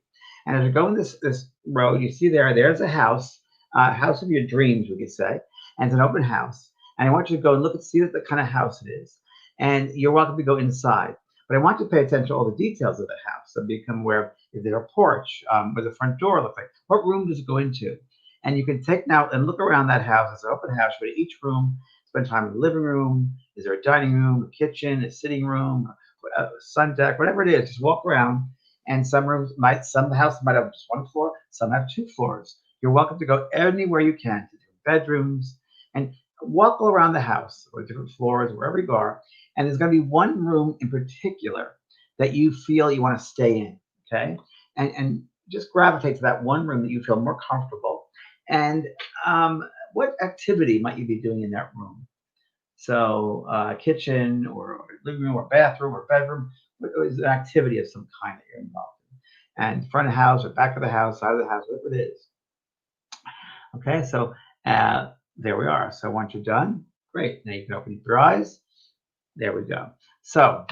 And as you go in this road, you see there's a house, house of your dreams, we could say, and it's an open house. And I want you to go and look and see the kind of house it is. And you're welcome to go inside. But I want you to pay attention to all the details of the house. So become aware of, is there a porch? What does the front door look like? What room does it go into? And you can take now and look around that house. It's an open house, but each room, spend time in the living room. Is there a dining room, a kitchen, a sitting room, a sun deck, whatever it is? Just walk around. And some houses might have just one floor, some have two floors. You're welcome to go anywhere you can to different bedrooms and walk all around the house or different floors, wherever you are. And there's going to be one room in particular that you feel you want to stay in, okay? And just gravitate to that one room that you feel more comfortable. And what activity might you be doing in that room? So kitchen or living room or bathroom or bedroom, what is an activity of some kind that you're involved in? And front of the house or back of the house, side of the house, whatever it is. Okay, so there we are. So once you're done, great. Now you can open your eyes. There we go. So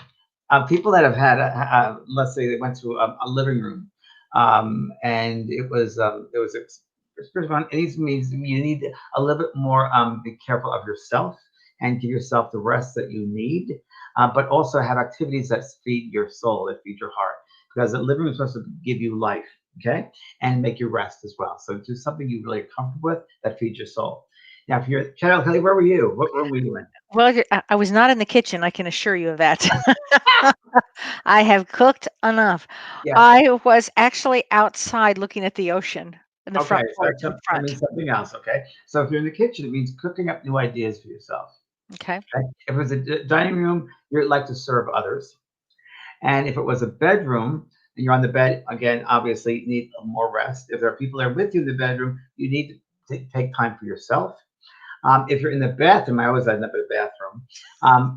people that have had, let's say they went to a living room and it was it means you need a little bit more be careful of yourself and give yourself the rest that you need, but also have activities that feed your soul, that feed your heart, because the living room is supposed to give you life, okay, and make you rest as well. So do something you really comfortable with that feeds your soul. Now, if you're Kelly, where were you? What room were you in? Well, I was not in the kitchen, I can assure you of that. I have cooked enough. Yeah. I was actually outside looking at the ocean in the Okay, front so porch in that front. means something else. Okay, so if you're in the kitchen, it means cooking up new ideas for yourself. Okay. Okay, if it was a dining room, you'd like to serve others, and if it was a bedroom and you're on the bed, again, obviously you need more rest. If there are people there with you in the bedroom, you need to take time for yourself. If you're in the bathroom, I always end up in a bathroom.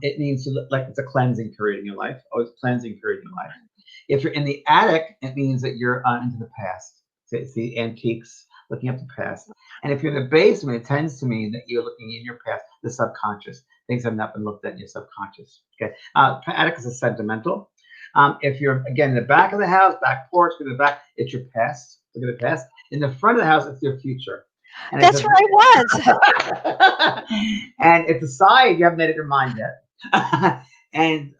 It means to look like it's a cleansing period in your life. Always cleansing period in your life. If you're in the attic, it means that you're into the past. So it's the antiques, looking up the past. And if you're in the basement, it tends to mean that you're looking in your past, the subconscious. Things have not been looked at in your subconscious. Okay. Attic is a sentimental. If you're again in the back of the house, back porch, in the back, it's your past. Look at the past. In the front of the house, it's your future. And That's where I was. and at the side, you haven't made up your mind yet. And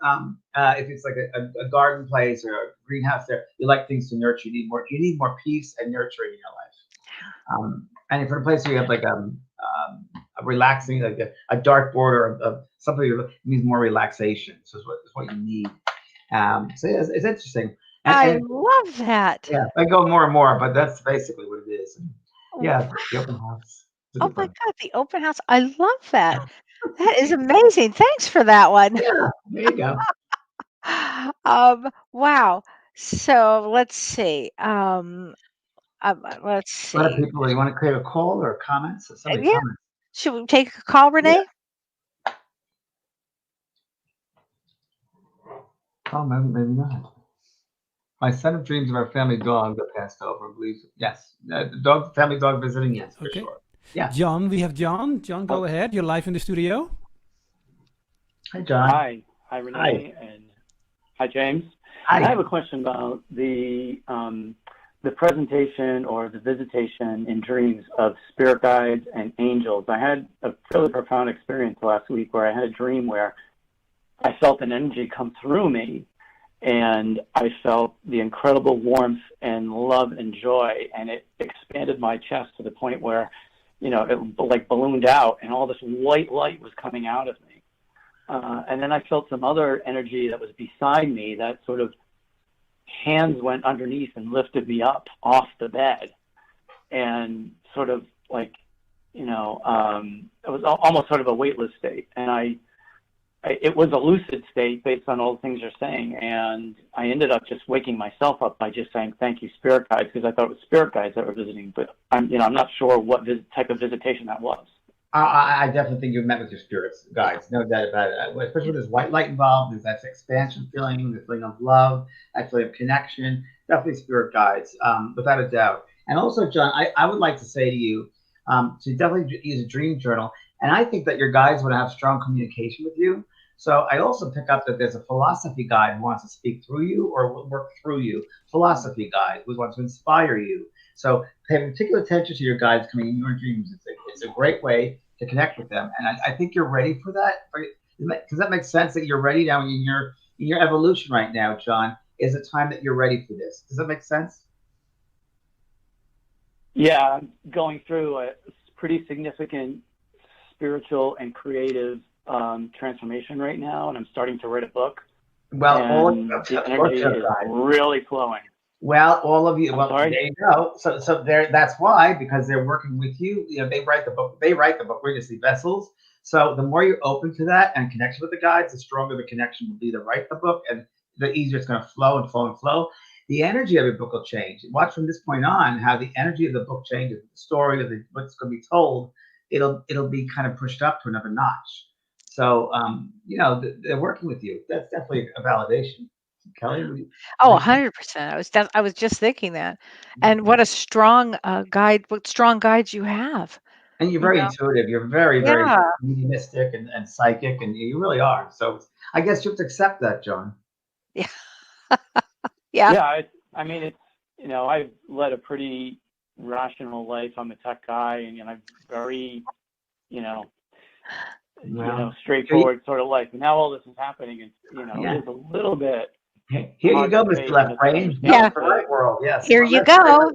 if it's like a garden place or a greenhouse, there you like things to nurture. You need more peace and nurturing in your life. And if you're in a place where you have like a relaxing, like a dartboard or something, it means more relaxation. So it's what you need. So yeah, it's interesting. I love that. Yeah, I go more and more, but that's basically what it is. And yeah, the open house. Oh my God, the open house. I love that. That is amazing. Thanks for that one. Yeah, there you go. Wow. So let's see. Let's A lot of see. people, you want to create a call or comments? Somebody Yeah. comments. Should we take a call, Renee? Oh, maybe not. My son dreams of our family dog that passed over. Believes yes, the family dog visiting. Yes, for sure. Yeah. John, we have John. John, go ahead. You're live in the studio. Hi, John. Hi, Renee, and Hi, James. Hi. I have a question about the presentation or the visitation in dreams of spirit guides and angels. I had a really profound experience last week where I had a dream where I felt an energy come through me, and I felt the incredible warmth and love and joy, and it expanded my chest to the point where, you know, it like ballooned out, and all this white light was coming out of me. And then I felt some other energy that was beside me that sort of hands went underneath and lifted me up off the bed, and sort of like, you know, it was almost sort of a weightless state. And it was a lucid state based on all the things you're saying. And I ended up just waking myself up by just saying, thank you, spirit guides, because I thought it was spirit guides that were visiting, but I'm not sure what type of visitation that was. I definitely think you met with your spirits guides, no doubt about it. Especially with this white light involved, there's that expansion feeling, the feeling of love, that feeling of connection. Definitely spirit guides, without a doubt. And also, John, I would like to say to you to definitely use a dream journal. And I think that your guides want to have strong communication with you. So I also pick up that there's a philosophy guide who wants to speak through you or work through you. Philosophy guide who wants to inspire you. So pay particular attention to your guides coming in your dreams. It's a great way to connect with them, and I think you're ready for that. Does that make sense that you're ready now in your evolution right now, John? Is it time that you're ready for this? Does that make sense? Yeah, I'm going through a pretty significant spiritual and creative transformation right now, and I'm starting to write a book. Well, and the energy is really flowing. Well, all of you. Well, sorry? there you go. So there. That's why, because they're working with you. You know, they write the book. We're just the vessels. So the more you're open to that and connection with the guides, the stronger the connection will be to write the book, and the easier it's going to flow and flow and flow. The energy of your book will change. Watch from this point on how the energy of the book changes. The story of what's going to be told, it'll be kind of pushed up to another notch. So they're working with you. That's definitely a validation. Kellee? Oh, 100%. I was just thinking that. And what a strong guide, what strong guides you have. And you're very intuitive. You're very, very Yeah. mediumistic and psychic, and you really are. So I guess you have to accept that, John. Yeah. Yeah. Yeah, I mean, it's, I've led a pretty rational life. I'm a tech guy, and I'm very, straightforward sort of life. And now all this is happening, and it's a little bit. Here you go, Mr. Left Brain. Yeah. The right world. Yes. Here you go.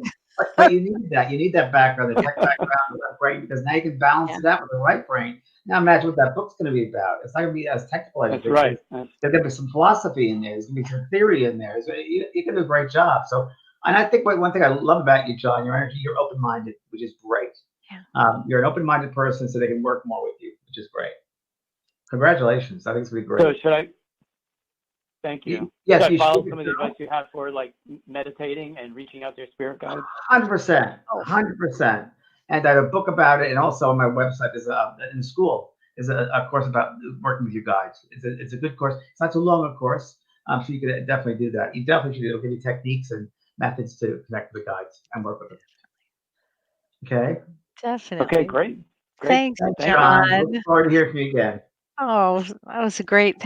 But you need that. You need that background, the tech background, the left brain, because now you can balance it out with the right brain. Now imagine what that book's going to be about. It's not going to be as technical as That's right. There's going to be some philosophy in there. There's going to be some theory in there. So you can do a great job. So, and I think one thing I love about you, John, your energy, you're open-minded, which is great. Yeah. You're an open-minded person, so they can work more with you, which is great. Congratulations. I think it's going to be great. So should I? Thank you. Yes, should I you follow should. Some of the advice you have for like meditating and reaching out to your spirit guides? 100%. 100%. And I have a book about it, and also on my website is in school is a course about working with your guides. It's a good course. It's not too long, of course, so you can definitely do that. You definitely should. It'll give you techniques and methods to connect with the guides and work with them. Okay. Definitely. Okay, great. Thanks, Thanks, John. Look forward to hearing from you again. Oh, that was a great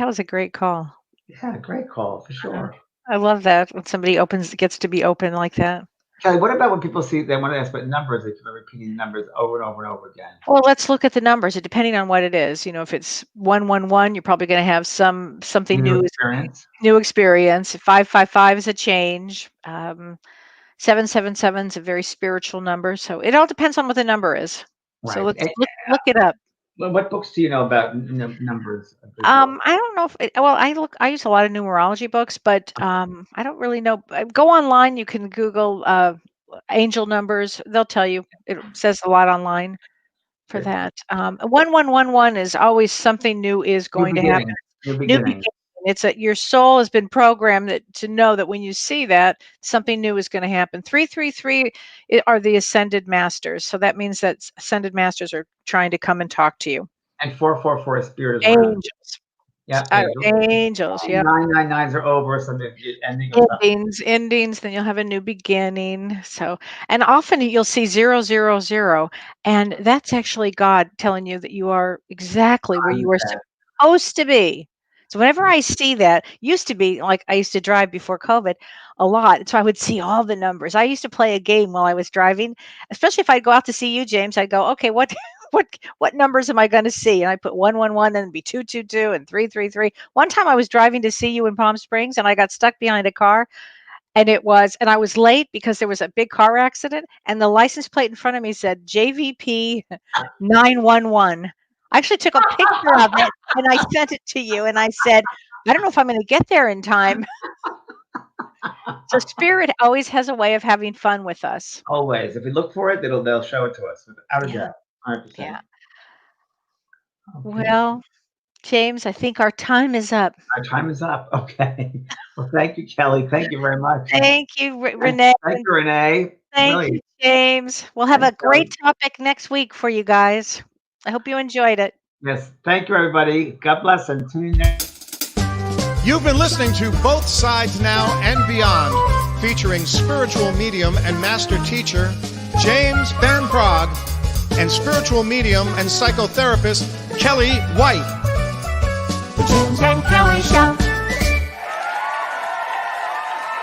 call. Yeah, great call for sure. I love that when somebody gets to be open like that. Kellee, what about when people see they want to ask about numbers? They keep repeating numbers over and over and over again. Well, let's look at the numbers. Depending on what it is, if it's 111, you're probably going to have something new experience. New experience. 555 is a change. 777 is a very spiritual number. So it all depends on what the number is. Right. So let's look it up. Well, what books do you know about numbers? I don't know if I use a lot of numerology books, but I don't really know. Go online. You can Google angel numbers. They'll tell you. It says a lot online for that. 1111 is always something new is going to happen. New beginning. It's your soul has been programmed to know that when you see that, something new is going to happen. 333 are the ascended masters. So that means that ascended masters are trying to come and talk to you. And 444 is spirit as well. Angels. Yeah, angels. Yeah. 999s are over, so endings. Then you'll have a new beginning. So, and often you'll see 000, and that's actually God telling you that you are exactly where you are supposed to be. So whenever I see that, used to be like I used to drive before COVID a lot. So I would see all the numbers. I used to play a game while I was driving, especially if I'd go out to see you, James. I'd go, okay, what numbers am I going to see? And I put 111, then it'd be 222 and 333. One time I was driving to see you in Palm Springs and I got stuck behind a car. And I was late because there was a big car accident, and the license plate in front of me said JVP 911. I actually took a picture of it and I sent it to you, and I said, I don't know if I'm going to get there in time. So Spirit always has a way of having fun with us. Always. If we look for it, they'll show it to us without a Yeah. doubt. 100%. Yeah. Okay. Well, James, I think our time is up. Our time is up. Okay. Well, thank you, Kellee. Thank you very much. Thank you, Renee. Thank you, Renee. Thank Really. you, James. We'll have Thanks, a great topic next week for you guys. I hope you enjoyed it. Yes. Thank you, everybody. God bless and tune in next. You've been listening to Both Sides Now and Beyond, featuring spiritual medium and master teacher James Van Praagh and spiritual medium and psychotherapist Kellee White. The James and Kellee Show.